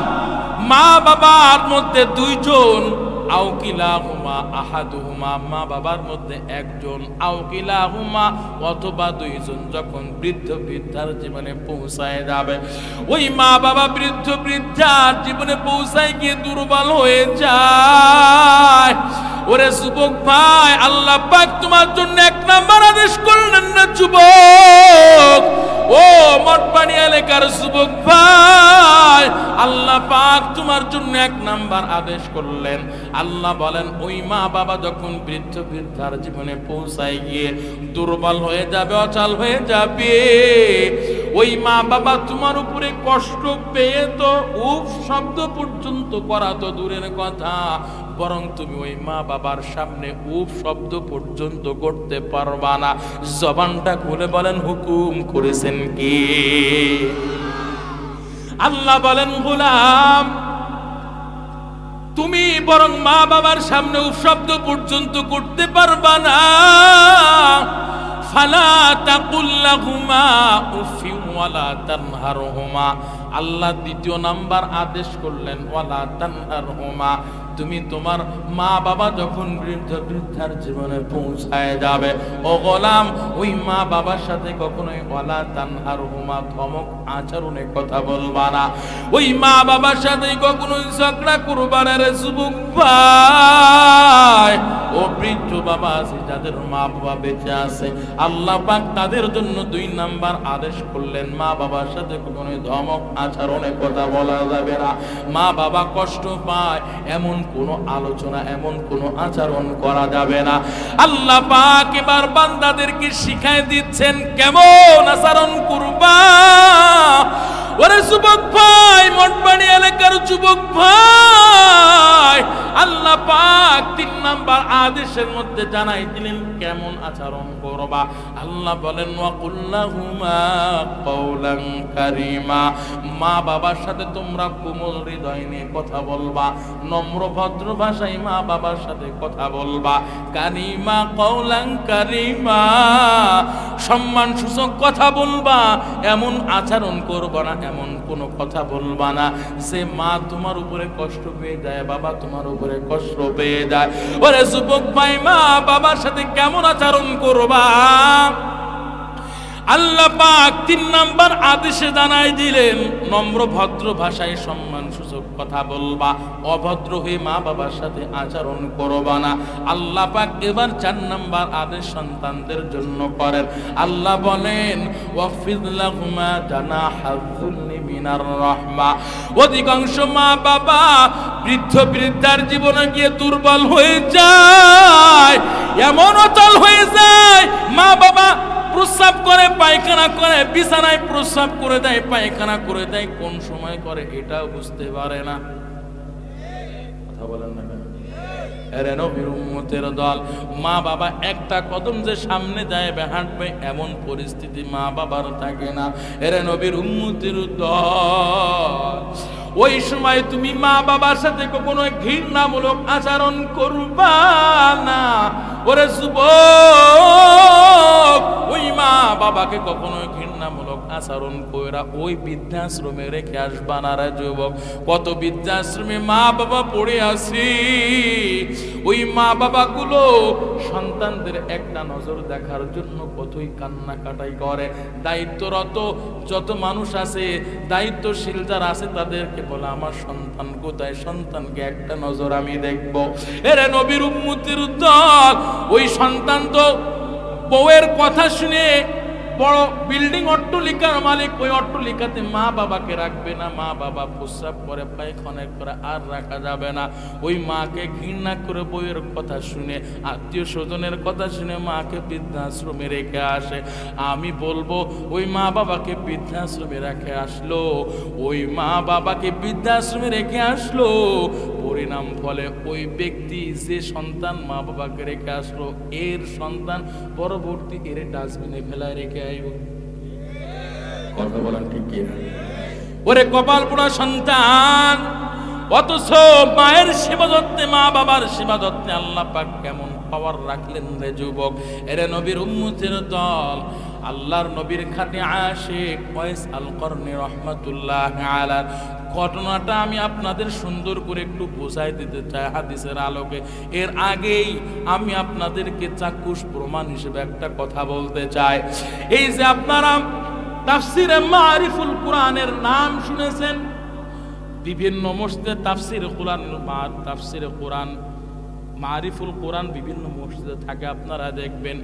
মা বাবার মধ্যে দুইজন, আও কিলাহুমা আহাদুহুমা, মা বাবার মধ্যে একজন, আও কিলাহুমা অথবা দুইজন যখন বৃদ্ধ বৃদ্ধার জীবনে পৌঁছায় যাবে, ওই মা বাবা বৃদ্ধ বৃদ্ধার জীবনে পৌঁছায় গিয়ে দুর্বল হয়ে যায়, ওরে যুবক ভাই, আল্লাহ পাক তোমার জন্য এক নাম্বার আদেশ করলেন না যুবক, ও মঠবাড়ি এলাকার যুবক ভাই, আল্লাহ পাক তোমার জন্য এক নাম্বার আদেশ করলেন। আল্লাহ বলেন ওই মা বাবা যখন বৃদ্ধ বৃদ্ধার জীবনে পৌঁছায় গিয়ে দুর্বল হয়ে যাবে, অচল হয়ে যাবে, ওই মা বাবা তোমার উপরে কষ্ট পেয়ে তো উফ শব্দ পর্যন্ত করা তো দূরের কথা, বরং তুমি ওই মা বাবার সামনে উফ শব্দ পর্যন্ত করতে পারবা না। জবানটা খুলে বলেন হুকুম করেছেন কি? আল্লাহ বলেন গোলাম, তুমি বরং মা বাবার সামনে উফ শব্দ পর্যন্ত করতে পারবা না। ফালা তাকুল লাহুমা উফিন ওয়ালা তানহারহুমা, আল্লাহ দ্বিতীয় নাম্বার আদেশ করলেন ওয়ালা তানহারহুমা, তুমি তোমার মা বাবা যখন বৃদ্ধ বৃদ্ধার জীবনে পৌঁছায় যাবে, ও গোলাম, ওই মা বাবার সাথে কখনোই ওয়ালা তানহারহুমা ধমক আচরণে কথা বলবা না, ওই মা বাবার সাথে কখনোই ঝগড়া করবা না রে যুবক ভাই। ও বৃদ্ধ বাবা আছে যাদের মা বাবা বেঁচে আছে, আল্লাহ পাক তাদের জন্য দুই নাম্বার আদেশ করলেন, মা বাবার সাথে কখনোই ধমক আচরণে কথা বলা যাবে না, মা বাবা কষ্ট পায় এমন কোনো আলোচনা, এমন কোনো আচরণ করা যাবে না। আল্লাহ পাক এবার বান্দাদেরকে শিখায় দিচ্ছেন কেমন আচরণ করবা। ওরে যুবক ভাই, মঠবাড়ি এলাকার যুবক ভাই, আল্লাহ পাক তিন নাম্বার আদেশের মধ্যে জানাই দিলেন কেমন আচরণ করবা। আল্লাহ বলেন ওয়াকুল্লাহুমা কাওলান কারীমা, মা বাবার সাথে তোমরা কোমল হৃদয় নিয়ে কথা বলবা, নম্র ভদ্র ভাষায় মা বাবার সাথে কথা বলবা। কারীমা কাওলান কারীমা, সম্মান সূচক কথা বলবা, এমন আচরণ করবা না, এমন কোনো কথা বলবা না যে মা তোমার উপরে কষ্ট পেয়ে যায়, বাবা তোমার উপরে কষ্ট পেয়ে যায়। ওরে যুবক ভাই, মা বাবার সাথে কেমন আচরণ করবা? আল্লাহ পাক তিন নাম্বার আদেশে জানাই দিলেন নম্র ভদ্র ভাষায় সম্মান সূচক কথা বলবা, অভদ্র হয়ে মা বাবার সাথে আচরণ করবা না। আল্লাহ পাক এবার চার নাম্বার আদেশ সন্তানদের জন্য করেন। আল্লাহ বলেন ওয়াফিদ লাহুমা জানাহায যুল্লি মিনার রাহমা, অধিকাংশ মা বাবা বৃদ্ধ বৃদ্ধার জীবনে গিয়ে দুর্বল হয়ে যায়, এমন অচল হয়ে যায়, মা বাবা প্রস্রাব করে, পায়খানা করে, বিছানায় প্রস্রাব করে দেয়, পায়খানা করে দেয়, কোন সময় করে এটাও বুঝতে পারে না। কথা বলেন না কেন? এরে নবীর উম্মতের দল, মা বাবা একটা কদম যে সামনে যায় হাঁটবে এমন পরিস্থিতি মা বাবার থাকে না। এরে নবীর উম্মতের দল, ওই সময় তুমি মা বাবার সাথে কখনো ঘৃণামূলক আচরণ করবা না। ওরে যুবক, ওই মা বাবাকে কখনো ঘৃণামূলক আচরণ কইরা ওই বৃদ্ধাশ্রমে রেখে আসবা না রে যুবক। কত বৃদ্ধাশ্রমে মা বাবা পড়ে আছি, ওই মা বাবাগুলো সন্তানদের একটা নজর দেখার জন্য কতই কান্নাকাটাই করে। দায়িত্বরত যত মানুষ আছে, দায়িত্বশীল যারা আছে, তাদেরকে বলে আমার সন্তান কোথায়, সন্তানকে একটা নজর আমি দেখব। এরে নবীর উম্মতের দল, ওই সন্তান তো বউয়ের কথা শুনে বড় বিল্ডিং অট্টালিকার মালিক, ওই অট্টালিকাতে মা বাবাকে রাখবে না। মা বাবা প্রস্রাব করে, পায়খানা করে, আর রাখা যাবে না। ওই মাকে ঘৃণা করে বউয়ের কথা শুনে, আত্মীয় স্বজনের কথা শুনে মাকে বৃদ্ধাশ্রমে রেখে আসে। আমি বলবো ওই মা বাবাকে বৃদ্ধাশ্রমে রেখে আসলো, ওই মা বাবাকে বৃদ্ধাশ্রমে রেখে আসলো, পরিণাম ফলে ওই ব্যক্তি যে সন্তান মা বাবাকে রেখে আসলো, এর সন্তান পরবর্তী এর ডাস্টবিনে ফেলায় রেখে আইব। কথা বলেন ঠিক কি? ওরে কপাল পোড়া সন্তান, অথচ মায়ের সেবা যত্নে, মা বাবার সেবা যত্নে আল্লাহ পাক কেমন পাওয়ার রাখলেন রে যুবক। এরে নবীর উম্মতের দল, আল্লাহর নবীর খাঁটি আশিক ওয়াইস আল করনি রহমাতুল্লাহ আলাইহি ঘটনাটা আমি আপনাদের সুন্দর করে একটু বোঝাই দিতে চাই হাদিসের আলোকে। এর আগেই আমি আপনাদেরকে চাক্ষুষ প্রমাণ হিসেবে একটা কথা বলতে চাই। এই যে আপনারা তাফসিরে মারিফুল কোরআনের নাম শুনেছেন, বিভিন্ন মসজিদে তাফসিরে কোরআন মারিফুল কোরআন বিভিন্ন মসজিদে থাকে। আপনারা দেখবেন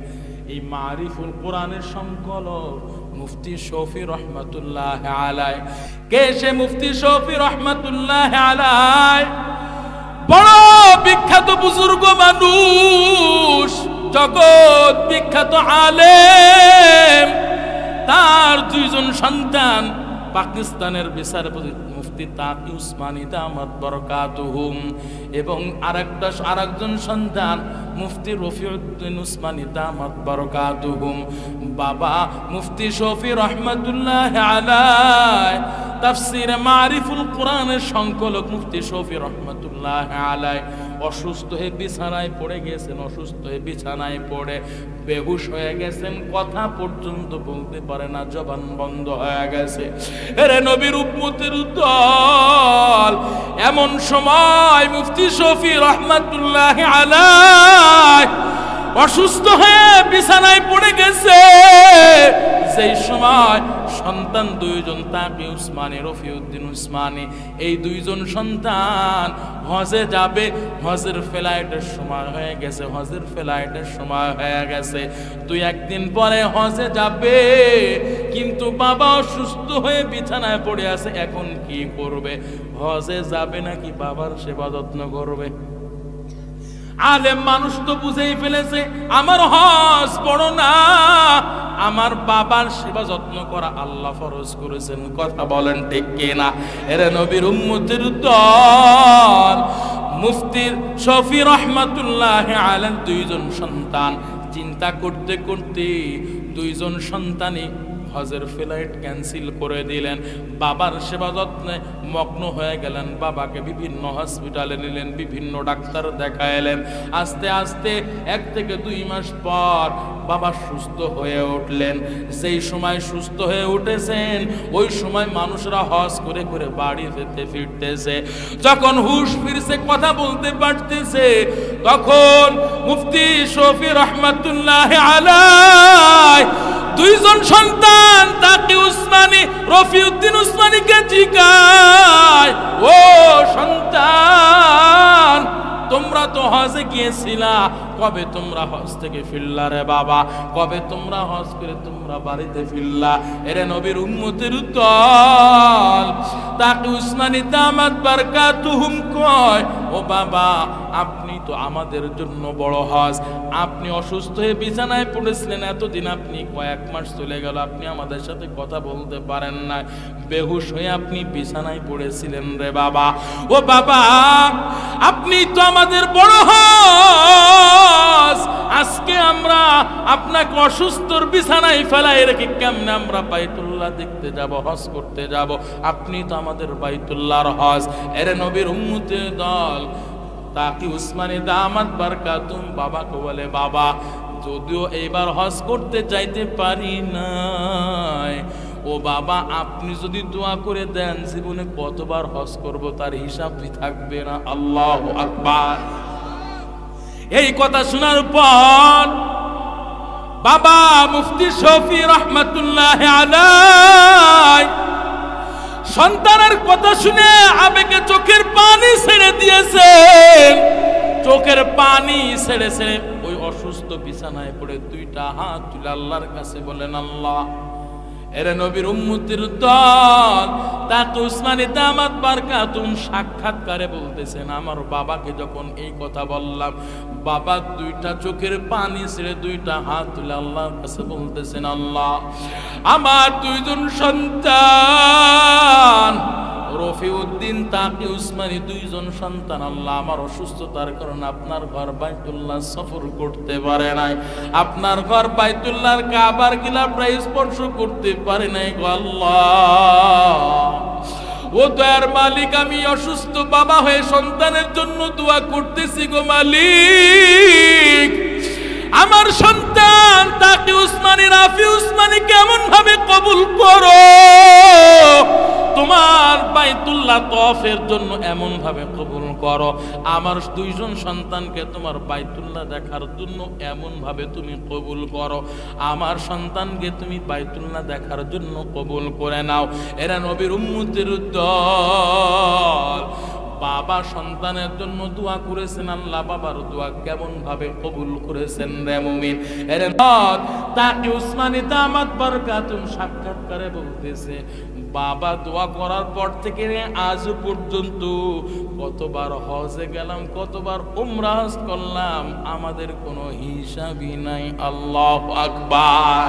এই মারিফুল কোরআনের সংকলক মুফতি শফি রহমাতুল্লাহ আলাই। কে সে মুফতি শফি রহমাতুল্লাহ আলাই? বড় বিখ্যাত বুজুর্গ মানুষ, জগৎ বিখ্যাত আলেম। তার দুইজন সন্তান পাকিস্তানের বিচারপতি মুফতি তাকি উসমানী দামাত বরকাতুহুম, এবং আরেকজন সন্তান মুফতি রফিউদ্দিন উসমানী দামাত বরকাতুহুম। বাবা মুফতি শফি রহমাতুল্লাহ আলাই তাফসিরে মারিফুল কোরআনের সংকলক মুফতি শফি রহমাতুল্লাহ আলাই অসুস্থ হয়ে বিছানায় পড়ে গেছেন। অসুস্থ হয়ে বিছানায় পড়ে বেহুশ হয়ে গেছেন, কথা পর্যন্ত বলতে পারে না, জবান বন্ধ হয়ে গেছে। এরে নবীর উম্মতের দল, এমন সময় মুফতি শফি রহমাতুল্লাহ আলাই অসুস্থ হয়ে বিছানায় পড়ে গেছে। সেই সময় সন্তান দুইজন, তাকি উসমানী, রফিউদ্দিন উসমানী, এই দুইজন সন্তান হজে যাবে। হজের ফ্লাইটের সময় হয়ে গেছে, হজের ফ্লাইটের সময় হয়ে গেছে। দুই একদিন পরে হজে যাবে, কিন্তু বাবা অসুস্থ হয়ে বিছানায় পড়ে আছে। এখন কি করবে? হজে যাবে নাকি বাবার সেবা যত্ন করবে? আলেম মানুষ তো বুঝেই ফেলেছে আমার হজ বড় না, আমার বাবার সেবা যত্ন করা আল্লাহ ফরজ করেছেন। কথা বলেন ঠিক কিনা? এরে নবীর উম্মতের দল, মুফতি শফি রহমাতুল্লাহ আলাইহি দুইজন সন্তান চিন্তা করতে করতে দুইজন সন্তানই হজের ফ্লাইট ক্যান্সেল করে দিলেন। বাবার সেবা যত্নে মগ্ন হয়ে গেলেন। বাবাকে বিভিন্ন হসপিটালে নিলেন, বিভিন্ন ডাক্তার দেখাইলেন। আস্তে আস্তে 1 থেকে 2 মাস পর বাবা সুস্থ হয়ে উঠলেন। সেই সময় সুস্থ হয়ে উঠেছেন, ওই সময় মানুষরা হজ করে করে বাড়ি ফিরতেছে। যখন হুশ ফিরছে, কথা বলতে পারতেছে, তখন মুফতি শফি রহমাতুল্লাহ আলাইহি দুইজন সন্তান তাকি উসমানী, রফিউদ্দিন উসমানীকে জিজ্ঞাসা, ও সন্তান, তোমরা তো হজে গিয়েছিলা, কবে তোমরা হজ থেকে ফিরলা রে বাবা? কবে তোমরা হজ করে তোমরা বাড়িতে ফিরলা? এরে নবীর উম্মতের দল, তাকি উসমানী দামাত বরকাতুহুম কয়, ও বাবা, আপনি তো আমাদের জন্য বড় হজ। আপনি অসুস্থ হয়ে বিছানায় পড়েছিলেন, এতদিন আপনি কয়েক মাস চলে গেল, আপনি আমাদের সাথে কথা বলতে পারেন না, বেহুশ হয়ে আপনি বিছানায় পড়েছিলেন রে বাবা। ও বাবা, আপনি তো আমাদের বড় হজ। আজকে আমরা আপনাকে অসুস্থর বিছানায় ফেলাই রেখে কেমনে আমরা বাইতুল্লাহ দেখতে যাব, হজ করতে যাব? আপনি তো আমাদের বাইতুল্লাহর হজ। এরে নবীর উম্মতের দল, তাকি উসমানী দামাত বরকাতুহুম বাবাকে বলে, বাবা, যদিও এইবার হজ করতে যাইতে পারি নাই, ও বাবা, আপনি যদি দোয়া করে দেন জীবনে কতবার হজ করব তার হিসাবই থাকবে না। আল্লাহু আকবার। এই কথা শোনার পর বাবা মুফতি শফি রহমাতুল্লাহ আলাইহি সন্তানের কথা শুনে আবেগে চোখের পানি ছেড়ে দিয়েছেন। চোখের পানি ছেড়ে ছেড়ে ওই অসুস্থ বিছানায় পড়ে 2টা হাত তুলে আল্লাহর কাছে বলেন, আল্লাহ, এরে নবীর উম্মতের দল, তাকি উসমানী দামাত বরকাতুহুম সাক্ষাৎকারে বলতেছেন, আমার বাবাকে যখন এই কথা বললাম, বাবা 2টা চোখের পানি ছেড়ে 2টা হাত তুলে আল্লাহর কাছে বলতেছেন, আল্লাহ, আমার 2জন সন্তান রফিউদ্দিন, তাকি উসমানী 2জন সন্তান, আল্লাহ, আমার অসুস্থতার কারণে আপনার ঘর বাইতুল্লাহ সফর করতে পারে নাই, আপনার ঘর বাইতুল্লাহর কাবার গিলাফটা স্পর্শ করতে পারে নাই গো আল্লাহ। ও দয়ার মালিক, আমি অসুস্থ বাবা হয়ে সন্তানের জন্য দোয়া করতেছি গো মালিক। আমার সন্তান তাকি উসমানী, রাফি উসমানী কেমন ভাবে কবুল করো, তোমার বাইতুল্লাহ তওয়াফের জন্য এমন ভাবে কবুল করো, আমার দুইজন সন্তানকে তোমার বাইতুল্লাহ দেখার জন্য এমন ভাবে তুমি কবুল করো, আমার সন্তানকে তুমি বাইতুল্লাহ দেখার জন্য কবুল করে নাও। এরা নবীর উম্মতের দল। বাবা সন্তানের জন্য দোয়া করেছেন, আল্লাহ বাবার দোয়া কেমন ভাবে কবুল করেছেন রে মুমিন। এরে তাকে উসমানী দামাত বরকাতুম সাক্ষাৎকারে বলতেছে, বাবা দোয়া করার পর থেকে আজ পর্যন্ত কতবার হজে গেলাম, কতবার উমরা হজ করলাম, আমাদের কোনো হিসাবই নাই। আল্লাহু আকবার।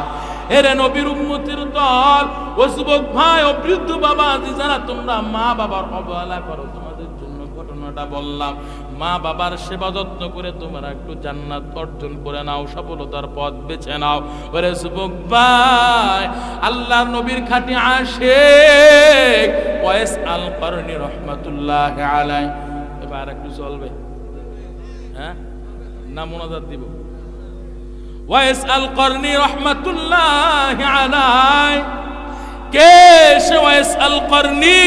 এরে নবীর উম্মতের দল, ও যুবক ভাই ও বৃদ্ধ বাবা যারা তোমরা মা বাবার অবহেলা করো, তোমাদের জন্য ঘটনাটা বললাম। মা বাবার সেবা যত্ন করে তোমরা একটু জান্নাত অর্জন করে নাও, সফলতার পথ বেছে নাও। ওরে যুবক ভাই, আল্লাহর নবীর খাঁটি আশিক ওয়াইস আল করনী রাহমাতুল্লাহি আলাইহি, এবার একটু চলবে, হ্যাঁ না মুনাজাত দিব। ওয়াইস আল করনী রাহমাতুল্লাহি আলাইহি, কে সে ওয়াইস আল করনী?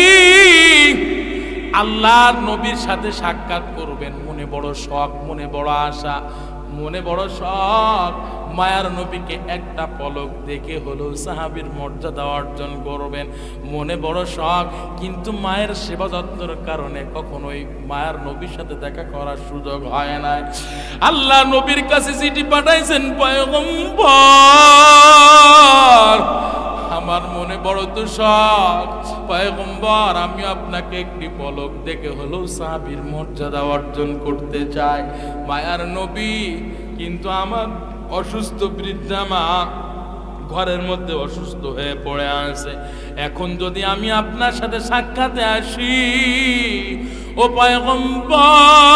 আল্লাহর নবীর সাথে সাক্ষাৎ করবেন, মনে বড় শখ, মনে বড় আশা, মনে বড় শখ, মায়ার নবীকে একটা পলক দেখে হলেও সাহাবীর মর্যাদা অর্জন করবেন, মনে বড় শখ। কিন্তু মায়ের সেবা যত্নের কারণে কখনোই মায়ার নবীর সাথে দেখা করার সুযোগ হয় না। আল্লাহ নবীর কাছে চিঠি পাঠাইছেন, পয়গম্বর আমার মনে বড় তো শখ, পয়গম্বর আমি আপনাকে একটি পলক দেখে হলেও সাহাবীর মর্যাদা অর্জন করতে চাই। মায়ার নবী, কিন্তু আমার অসুস্থ বৃদ্ধা মা ঘরের মধ্যে অসুস্থ হয়ে পড়ে আছে, এখন যদি আমি আপনার সাথে সাক্ষাতে আসি, ও পয়গম্বর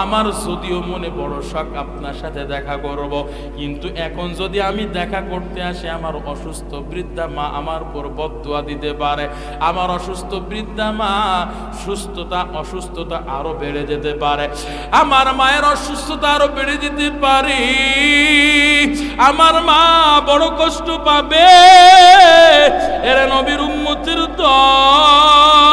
আমার যদিও মনে বড় শখ আপনার সাথে দেখা করব, কিন্তু এখন যদি আমি দেখা করতে আসি, আমার অসুস্থ বৃদ্ধা মা আমার উপর বদদুয়া দিতে পারে, আমার অসুস্থ বৃদ্ধা মা অসুস্থতা আরো বেড়ে যেতে পারে, আমার মায়ের অসুস্থতা আরো বেড়ে যেতে পারে, আমার মা বড় কষ্ট পাবে। এরা নবীর উম্মতের দল।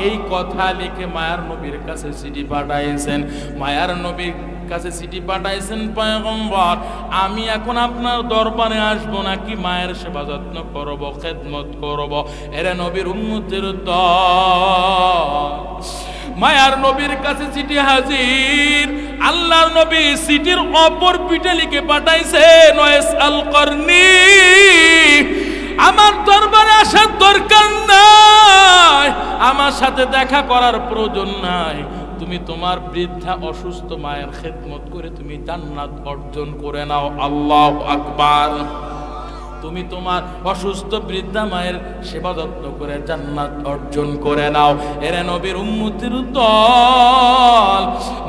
এই কথা লিখে মায়ার নবীর কাছে চিঠি পাঠাইছেন। মায়ার নবীর কাছে চিঠি পাঠাইছেন, পয়গম্বর আমি এখন আপনার দরবারে আসবো নাকি মায়ের সেবা যত্ন করব, খেদমত করব? এরা নবীর উম্মতের দল। মায়ার নবীর কাছে চিঠি হাজির। আল্লাহর নবী চিঠির অপর পিঠে লিখে পাঠাইছেন, ওয়াইস আল করনী আমার দরবারে আসার দরকার নাই, আমার সাথে দেখা করার প্রয়োজন নাই, তুমি তোমার বৃদ্ধা অসুস্থ মায়ের খেদমত করে তুমি জান্নাত অর্জন করে নাও। আল্লাহু আকবার। তুমি তোমার অসুস্থ বৃদ্ধা মায়ের সেবা যত্ন করে জান্নাত অর্জন করে নাও। এরে নবীর উম্মতের দল।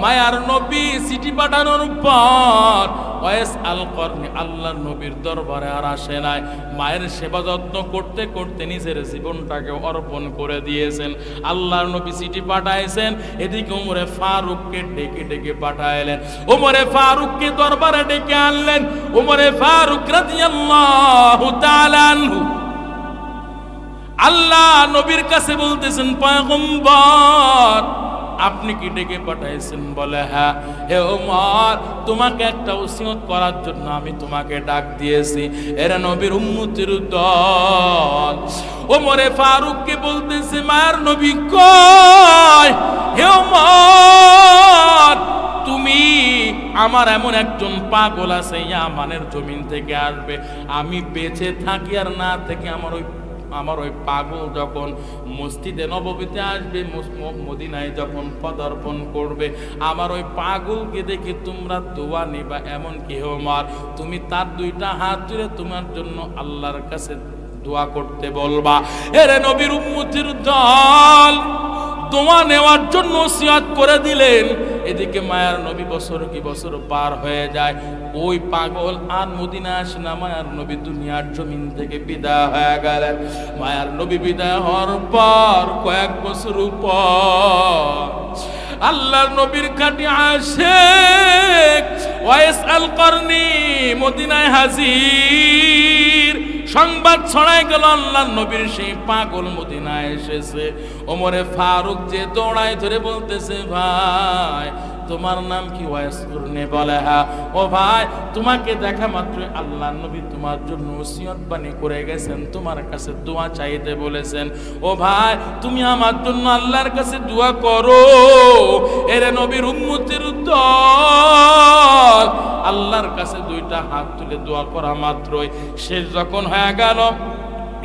মায়ার নবী চিঠি পাঠানোর পর ওয়াইস আল করনী আল্লাহর নবীর দরবারে আর আসে নাই। মায়ের সেবা যত্ন করতে করতে নিজের জীবনটাকে অর্পণ করে দিয়েছেন। আল্লাহর নবী চিঠি পাঠাইছেন, এদিকে ওমরে ফারুককে ডেকে ডেকে পাঠাইলেন। ওমরে ফারুককে দরবারে ডেকে আনলেন। ওমরে ফারুক রাদিয়াল্লাহু তাআলা আনহু আল্লাহ নবীর কাছে বলতেছেন, পয়গম্বর আপনি কি ডেকে পাঠাইছেন? বলে হ্যাঁ। হে ওমর, তোমাকে একটা ওসিয়ত করার জন্য আমি তোমাকে ডাক দিয়েছি। এরা নবীর উম্মতের দল। ওমরে ফারুককে বলতেছে, মায়ার নবী কয়, হে ওমর তুমি আমার এমন একজন পাগল আছে ইয়ামানের জমিন থেকে আসবে, আমি বেঁচে থাকি আর না থেকে আমার ওই পাগল যখন মসজিদে নববীতে আসবে, মদিনায় যখন পদার্পণ করবে, আমার ওই পাগলকে দেখে তোমরা দোয়া নিবা। এমন কি ওমর তুমি তার দুইটা হাত তুলে তোমার জন্য আল্লাহর কাছে দোয়া করতে বলবা। এরে নবীর উম্মতের দল দোয়া নেওয়ার জন্য ওসিয়ত করে দিলেন। এদিকে মায়ার নবী বছর কি বছর পার হয়ে যায়, ওই পাগল আর মদিনা আসে না। মায়ার নবী দুনিয়ার জমিন থেকে বিদায় হয়ে গেলেন। মায়ার নবী বিদায় হওয়ার পর কয়েক বছর পর আল্লাহর নবীর খাঁটি আশিক ওয়াইস আল করনী মদিনায় হাজির। সংবাদ ছড়াই গেল আল্লাহর নবীর সেই পাগল মদিনায় এসেছে। ওমরে ফারুক যে দৌড়ায় ধরে বলতেছে, ভাই তোমার নাম কি? ওয়াইস করনে বলে, হ্যাঁ। ও ভাই, তোমাকে দেখা মাত্র আল্লাহর নবী তোমার জন্য ওসিয়ত বাণী করে গেছেন, তোমার কাছে দোয়া চাইতে বলেছেন। ও ভাই, তুমি আমার জন্য আল্লাহর কাছে দোয়া করো। এরে নবীর উম্মতের দল আল্লাহর কাছে দুইটা হাত তুলে দোয়া করা মাত্রই শেষ যখন হয়ে গেল,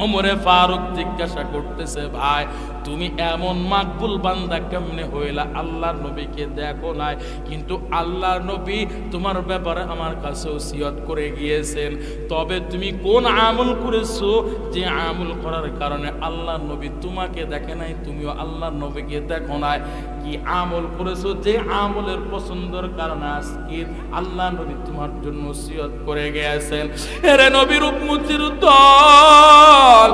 ওমরে ফারুক জিজ্ঞাসা করতেছে, ভাই তুমি এমন মাকবুল বান্দা কেমনে হইলা? আল্লাহর নবীকে দেখো নাই, কিন্তু আল্লাহর নবী তোমার ব্যাপারে আমার কাছে ওসিয়ত করে গিয়েছেন। তবে তুমি কোন আমল করেছো যে আমল করার কারণে আল্লাহর নবী তোমাকে দেখে নাই, তুমিও আল্লাহর নবীকে দেখো নাই? কি আমল করেছো যে আমলের পছন্দের কারণে আজকে আল্লাহর নবী তোমার জন্য ওসিয়ত করে গিয়েছেন? এরে নবীর উম্মতের দল,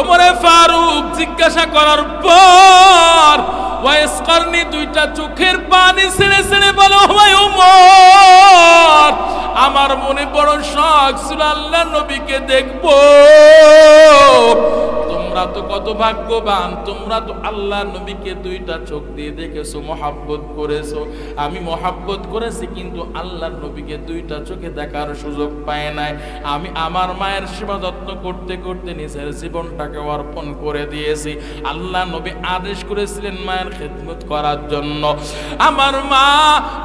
ওমরে ফারুক জিজ্ঞাসা করার পর ওয়াইস করনি দুইটা চোখের পানি ছেড়ে ছেড়ে বলো, ভাই ওমর, আমার মনে বড় শখ ছিল আল্লাহর নবীকে দেখবো। তোমরা তো কত ভাগ্যবান, তোমরা তো আল্লাহর নবীকে দুইটা চোখ দিয়ে দেখেছো, মহাব্বত করেছো। আমি মহাব্বত করেছি, কিন্তু আল্লাহর নবীকে দুইটা চোখে দেখার সুযোগ পায় নাই। আমি আমার মায়ের সেবা যত্ন করতে করতে নিজের জীবনটাকে অর্পণ করে দিয়েছি। আল্লাহর নবী আদেশ করেছিলেন মায়ের খেদমত করার জন্য। আমার মা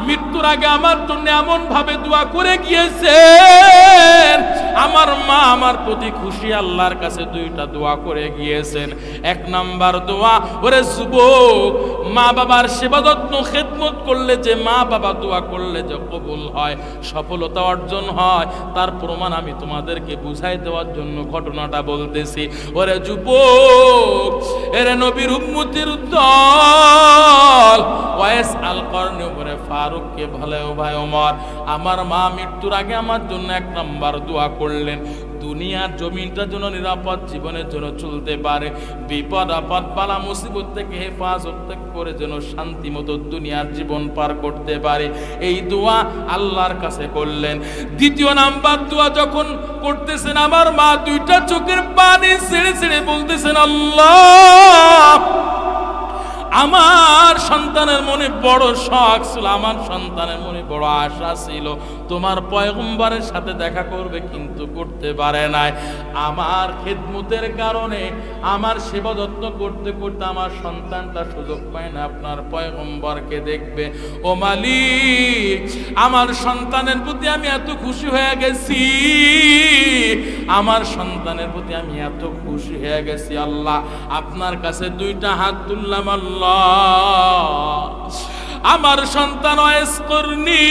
মৃত্যুর আগে আমার জন্য এমন ভাবে দোয়া করে গিয়েছেন, আমার মা আমার প্রতি খুশি, আল্লাহর কাছে দুইটা দোয়া করে গিয়েছেন। এক নাম্বার দোয়া, ওরে যুবক, মা বাবার সেবা যত্ন খেদমত করলে যে মা বাবা দোয়া করলে যে কবুল হয়, সফলতা অর্জন হয়, তার প্রমাণ আমি তোমাদেরকে বুঝাই দেওয়ার জন্য ঘটনাটা বলতেছি। ওরে যুবক, এরে নবীর উম্মতের দল, ওয়াইস আল করনি ওমরে ফারুককে বলে, ও ভাই ওমর, আমার মা মৃত্যুর আগে আমার জন্য এক নাম্বার দোয়া করলেন, দুনিয়ার জমিনটা যেন নিরাপদ জীবনের জন্য চলতে পারে, বিপদ আপদ বালা মুসিবত থেকে হেফাজত করে যেন শান্তি মতো দুনিয়ার জীবন পার করতে পারে। এই দোয়া আল্লাহর কাছে করলেন। দ্বিতীয় নাম্বার দোয়া যখন করতেছেন, আমার মা দুইটা চোখের পানি ছেড়ে ছেড়ে বলতেছেন, আল্লাহ, আমার সন্তানের মনে বড় শখ ছিল, আমার সন্তানের মনে বড় আশা ছিল তোমার পয়গম্বরের সাথে দেখা করবে, কিন্তু করতে পারে নাই। আমার খেদমতের কারণে, আমার সেবা যত্ন করতে করতে আমার সন্তানটা সুযোগ পায় না আপনার পয়গম্বরকে দেখবে। ও মালিক, আমার সন্তানের প্রতি আমি এত খুশি হয়ে গেছি, আমার সন্তানের প্রতি আমি এত খুশি হয়ে গেছি, আল্লাহ আপনার কাছে দুইটা হাত তুললাম। আল্লাহ, আমার সন্তান ওয়াইস করনি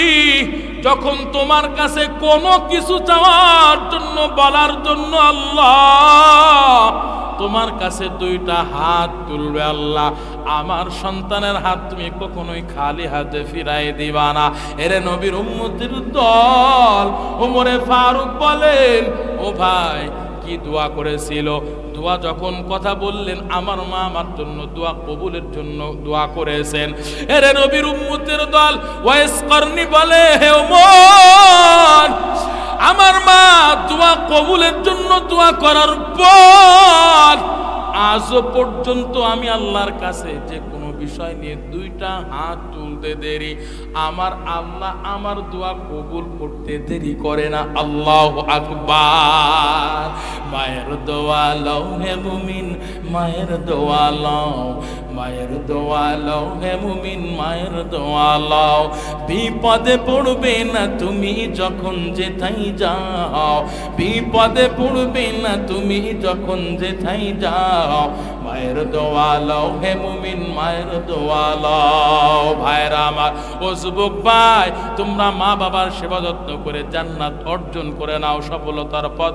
যখন তোমার কাছে কোনো কিছু চাওয়ার জন্য, বলার জন্য, আল্লাহ তোমার কাছে দুইটা হাত তুলবে, আল্লাহ আমার সন্তানের হাত তুমি কখনোই খালি হাতে ফিরাই দিবা না। এরে নবীর উম্মতের দল, ওমরে ফারুক বলেন, ও ভাই কি দোয়া করেছিল? দোয়া যখন কথা বললেন, আমার মা আমার জন্য দোয়া কবুলের জন্য দোয়া করেছেন। এরে নবীর উম্মতের দল, ওয়াইস করনি বলে, হে ওমর, আমার মা দোয়া কবুলের জন্য দোয়া করার পর আজও পর্যন্ত আমি আল্লাহর কাছে যে কোনো বিষয় নিয়ে দুইটা হাত তুলতে দেরি, আমার আল্লাহ আমার দোয়া কবুল করতে দেরি করে না। আল্লাহু আকবার। মায়ের দোয়া লও হে মুমিন, মায়ের দোয়া লও, মায়ের দোয়া লও হে মুমিন, মায়ের দোয়া লও। বিপদে পড়বে না তুমি যখন যেথাই যাও, বিপদে পড়বে না তুমি যখন যেথাই যাও। মায়ের দোয়া লও হে মুমিন, মায়ের দোয়া লও। ভাইরা আমার, ও যুবক ভাই, তোমরা মা বাবার সেবা যত্ন করে জান্নাত অর্জন করে নাও, সফলতার পথ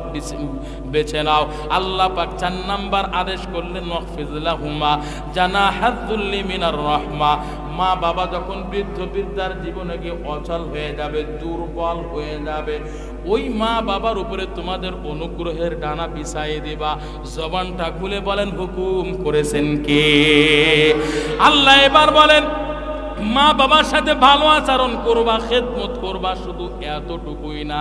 বেছে নাও। আল্লাহ পাক 4 নাম্বার আদেশ করলেন, ওয়াহফিজ লাহুমা জানাহাযুল্লি মিনার রাহমা। মা বাবা যখন বৃদ্ধ বৃদ্ধার জীবনে গিয়ে অচল হয়ে যাবে, দুর্বল হয়ে যাবে, ওই মা বাবার উপরে তোমাদের অনুগ্রহের ডানা বিছাইয়ে দিবা। জবানটা খুলে বলেন, হুকুম করেছেন কে? আল্লাহ। এবার বলেন, মা বাবার সাথে ভালো আচরণ করবা, খেদমত করবা। শুধু এতটুকুই না,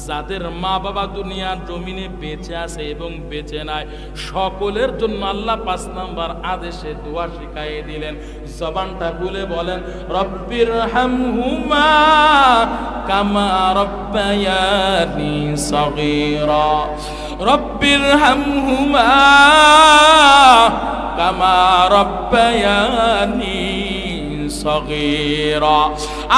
যাদের মা বাবা দুনিয়ার জমিনে বেঁচে আছে এবং বেঁচে নাই, সকলের জন্য আল্লাহ 5 নাম্বার আদেশে দোয়া শিখাইয়ে দিলেন। জবানটা খুলে বলেন, রব্বির হামহুমা কামা রব্বায়ানি সগীরা, রব্বির হামহুমা কামা রব্বায়ানি সগীরা।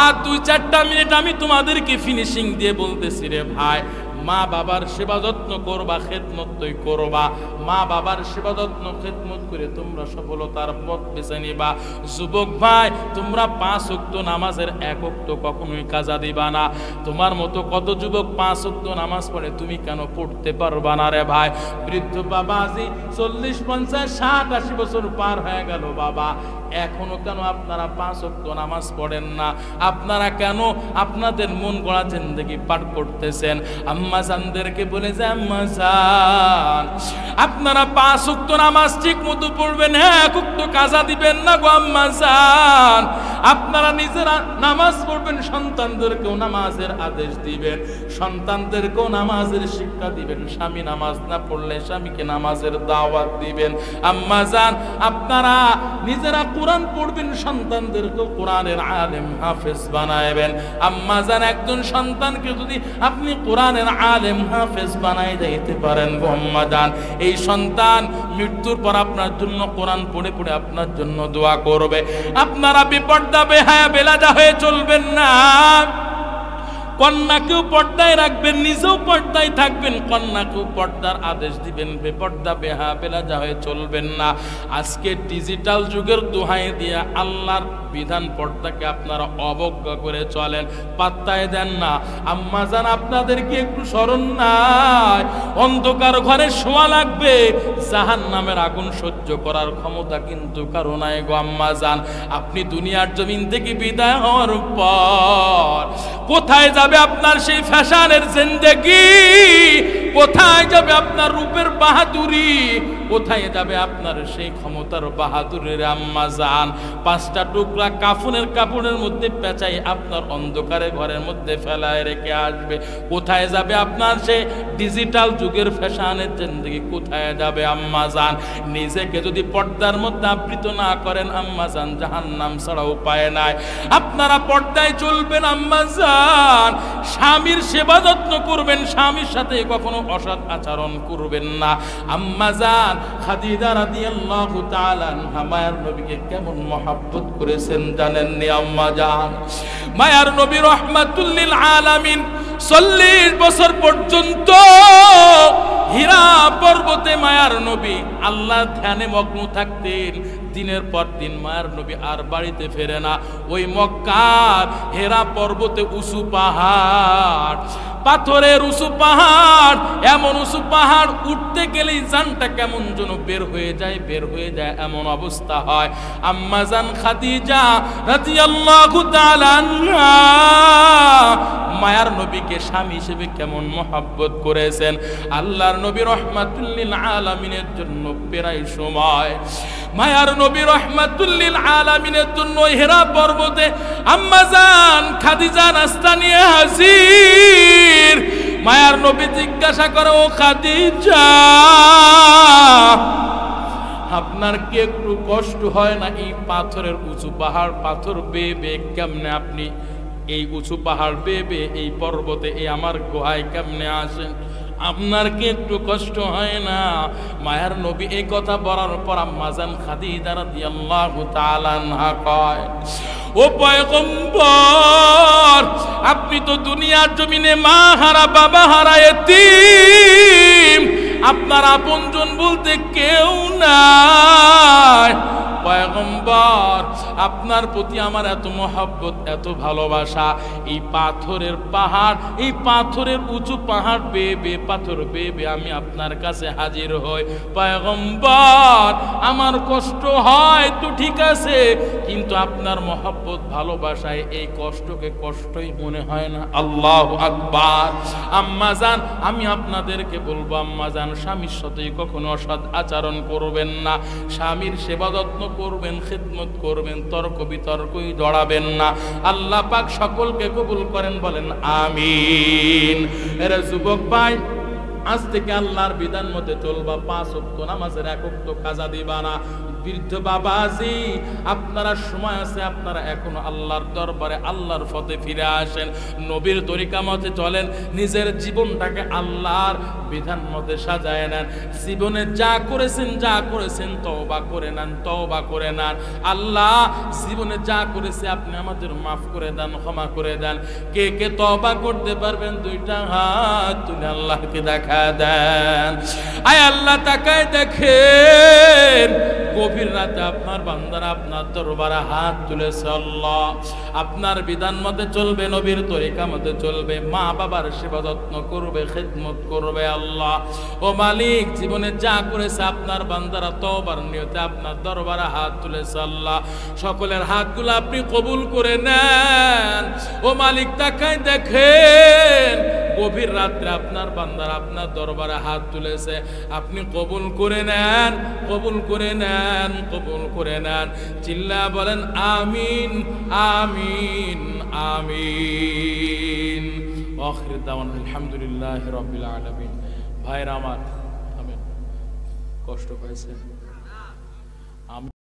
আর 2-4টা মিনিট আমি তোমাদেরকে ফিনিশিং দিয়ে বলতেছি রে ভাই, মা বাবার সেবা যত্ন করবা, খেদমত করবা। মা বাবার সেবা যত্ন খেদমত করে তোমরা সফলতার পথ বেছে নিবা। যুবক ভাই, তোমরা 5 ওয়াক্ত নামাজের 1 ওয়াক্ত কখনোই কাজা দিবা না। তোমার মতো কত যুবক 5 ওয়াক্ত নামাজ পড়ে, তুমি কেন পড়তে পারবা না রে ভাই? বৃদ্ধ বাবাজি 40, 50, 60, 80 বছর পার হয়ে গেল বাবা, এখনো কেন আপনারা 5 ওয়াক্ত নামাজ পড়েন না? আপনারা কেন আপনাদের মন গড়া জিন্দেগি পার করতেছেন? আম্মা জানদেরকে বলে যে, আম্মা জান, আপনারা 5 ওয়াক্ত নামাজ ঠিক মতো পড়বেন, 1 ওয়াক্ত কাজা দিবেন না গো আম্মা জান। আপনারা নিজেরা নামাজ পড়বেন, সন্তানদেরকেও নামাজের আদেশ দিবেন, সন্তানদেরকেও নামাজের শিক্ষা দিবেন। স্বামী নামাজ না পড়লে স্বামীকে নামাজের দাওয়াত দিবেন। আম্মা জান, আপনারা নিজেরা কোরআন পড়বেন, সন্তানদেরকেও কোরআনের আলেম হাফেজ বানাইবেন। আম্মা জান, একজন সন্তানকে যদি আপনি কোরআনের আলেম হাফেজ বানাই দিতে পারেন গো আম্মা জান, এই সন্তান মৃত্যুর পর আপনার জন্য কোরআন পড়ে পড়ে আপনার জন্য দোয়া করবে। আপনারা বেপর্দা বেহায়া বেলাজা হয়ে চলবেন না। কন্যাকেও পর্দায় রাখবেন, নিজেও পর্দায় থাকবেন, কন্যাকেও পর্দার আদেশ দিবেন। বেপর্দা বেহা বেলাজা হয়ে চলবেন না। আজকে ডিজিটাল যুগের দোহাই দিয়ে আল্লাহর বিধান পর্দাকে আপনারা অবজ্ঞা করে চলেন, পাত্তায় দেন না। আম্মা জান, আপনাদেরকে একটু স্মরণ নাই? অন্ধকার ঘরে শোয়া লাগবে, জাহান্নামের আগুন সহ্য করার ক্ষমতা কিন্তু কারো নাই গো আম্মা জান। আপনি দুনিয়ার জমিন থেকে বিদায় হওয়ার পর কোথায় যাবে আপনার সেই ফ্যাশনের জিন্দেগি? কোথায় যাবে আপনার রূপের বাহাদুরি? কোথায় যাবে আপনার সেই ক্ষমতার বাহাদুরের? আম্মা জান, 5টা টুকরা কাফনের কাপড়ের মধ্যে পেঁচাই আপনার অন্ধকারে ঘরের মধ্যে ফেলায় রেখে আসবে। কোথায় যাবে আপনার সেই ডিজিটাল যুগের ফ্যাশনের জিন্দেগি? কোথায় যাবে আম্মা জান? নিজেকে যদি পর্দার মধ্যে আবৃত না করেন আম্মা জান, জাহান্নাম ছাড়া উপায় নাই। আপনারা পর্দায় চলবেন আম্মা জান, স্বামীর সেবা যত্ন করবেন, স্বামীর সাথে কখনো অসৎ আচরণ করবেন না। আম্মা জান খাদিজা রাদিয়াল্লাহু তাআলা আনহা মায়ার নবীকে কেমন মহব্বত করেছেন জানেন নি আম্মা জান? মায়ার নবী রাহমাতুল লিল আলামিন 40 বছর পর্যন্ত হীরা পর্বতে মায়ার নবী আল্লাহ ধ্যানে মগ্ন থাকতেন। দিনের পর দিন মায়ার নবী আর বাড়িতে ফেরে না। ওই মক্কার হীরা পর্বতে উঁচু পাহাড়, পাথরের উঁচু পাহাড়, এমন উঁচু পাহাড় উঠতে গেলেই জানটা কেমন যেন বের হয়ে যায় এমন অবস্থা হয়। আম্মা জান খাদিজা রাদিয়াল্লাহু তাআলা আনহা মায়ার নবীকে স্বামী হিসেবে কেমন মহব্বত করেছেন। আল্লাহর নবী রাহমাতুল লিল আলামিনের জন্য প্রায় সময় মায়ার নবী রাহমাতুল লিল আলামিনের জন্য হীরা পর্বতে আম্মা জান খাদিজা নাস্তা নিয়ে হাজির। মায়ার নবী জিজ্ঞাসা করে, ও খাদিজা, আপনার কি একটু কষ্ট হয় না? এই পাথরের উঁচু পাহাড়, পাথর বেয়ে বেয়ে কেমনে আপনি এই উঁচু পাহাড় বেয়ে বেয়ে এই পর্বতে এই আমার গুহায় কেমনে আসেন? আপনার কি একটু কষ্ট হয় না? মায়ার নবী এই কথা বলার পর আম্মা জান খাদিজা রাদিয়াল্লাহু তাআলা আনহা কয়, ও পয়গম্বর, আপনি তো দুনিয়ার জমিনে মা হারা বাবা হারা এতিম, আপনার আপনজন বলতে কেউ নাই। পয়গম্বর, আপনার প্রতি আমার এত মহব্বত, এত ভালোবাসা, এই পাথরের পাহাড়, এই পাথরের উঁচু পাহাড় বেয়ে বেয়ে পাথর বেয়ে বেয়ে আমি আপনার কাছে হাজির হই। পয়গম্বর, আমার কষ্ট হয় তো ঠিক আছে, কিন্তু আপনার মহব্বত ভালোবাসায় এই কষ্টকে কষ্টই মনে হয় না। আল্লাহু আকবার। আম্মা জান, আমি আপনাদেরকে বলবো আম্মা জান, স্বামীর সাথে কখনো অসৎ আচরণ করবেন না, স্বামীর সেবা যত্ন করবেন, খিদমত করবেন, তর্ক বিতর্কই জড়াবেন না। আল্লাহ পাক সকলকে কবুল করেন, বলেন আমিন। এরা যুবক ভাই, আজ থেকে আল্লাহর বিধান মতে চলবা, 5 ওয়াক্ত নামাজের 1 ওয়াক্ত কাজা দিবা না। বৃদ্ধ বাবাজি, আপনারা সময় আছে, আপনারা এখনো আল্লাহর দরবারে আল্লাহর পথে ফিরে আসেন, নবীর তরিকা মতে চলেন, নিজের জীবনটাকে আল্লাহর বিধান মতে সাজায় নেন। জীবনে যা করেছেন তওবা করে নেন, তওবা করে নেন। আল্লাহ জীবনে যা করেছে আপনি আমাদের মাফ করে দেন, ক্ষমা করে দেন। কে কে তওবা করতে পারবেন 2টা হাত তুলে আল্লাহকে দেখা দেন। আয় আল্লাহ তাকায় দেখেন, গভীর রাতে আপনার বান্দারা আপনার দরবারে হাত তুলেছে। আল্লাহ আপনার বিধান মতে চলবে, নবীর তরিকা মতে চলবে, মা বাবার সেবা যত্ন করবে, খিদমত করবে। আল্লাহ ও মালিক, জীবনে যা করেছে আপনার বান্দারা তওবার নিয়তে আপনার দরবারে হাত তুলেছে। আল্লাহ সকলের হাতগুলো আপনি কবুল করে নেন। ও মালিক তাকায় দেখেন, গভীর রাত্রে আপনার বান্দারা আপনার দরবারে হাত তুলেছে, আপনি কবুল করে নেন, কবুল করে নেন, কবুল করে নেন। চিল্লা বলেন আমিন, আমিন, আমিন। আখির দাওয়ানা আলহামদুলিল্লাহি রাব্বিল আলামিন। ভাইরা আমার, কষ্ট পাইছেন?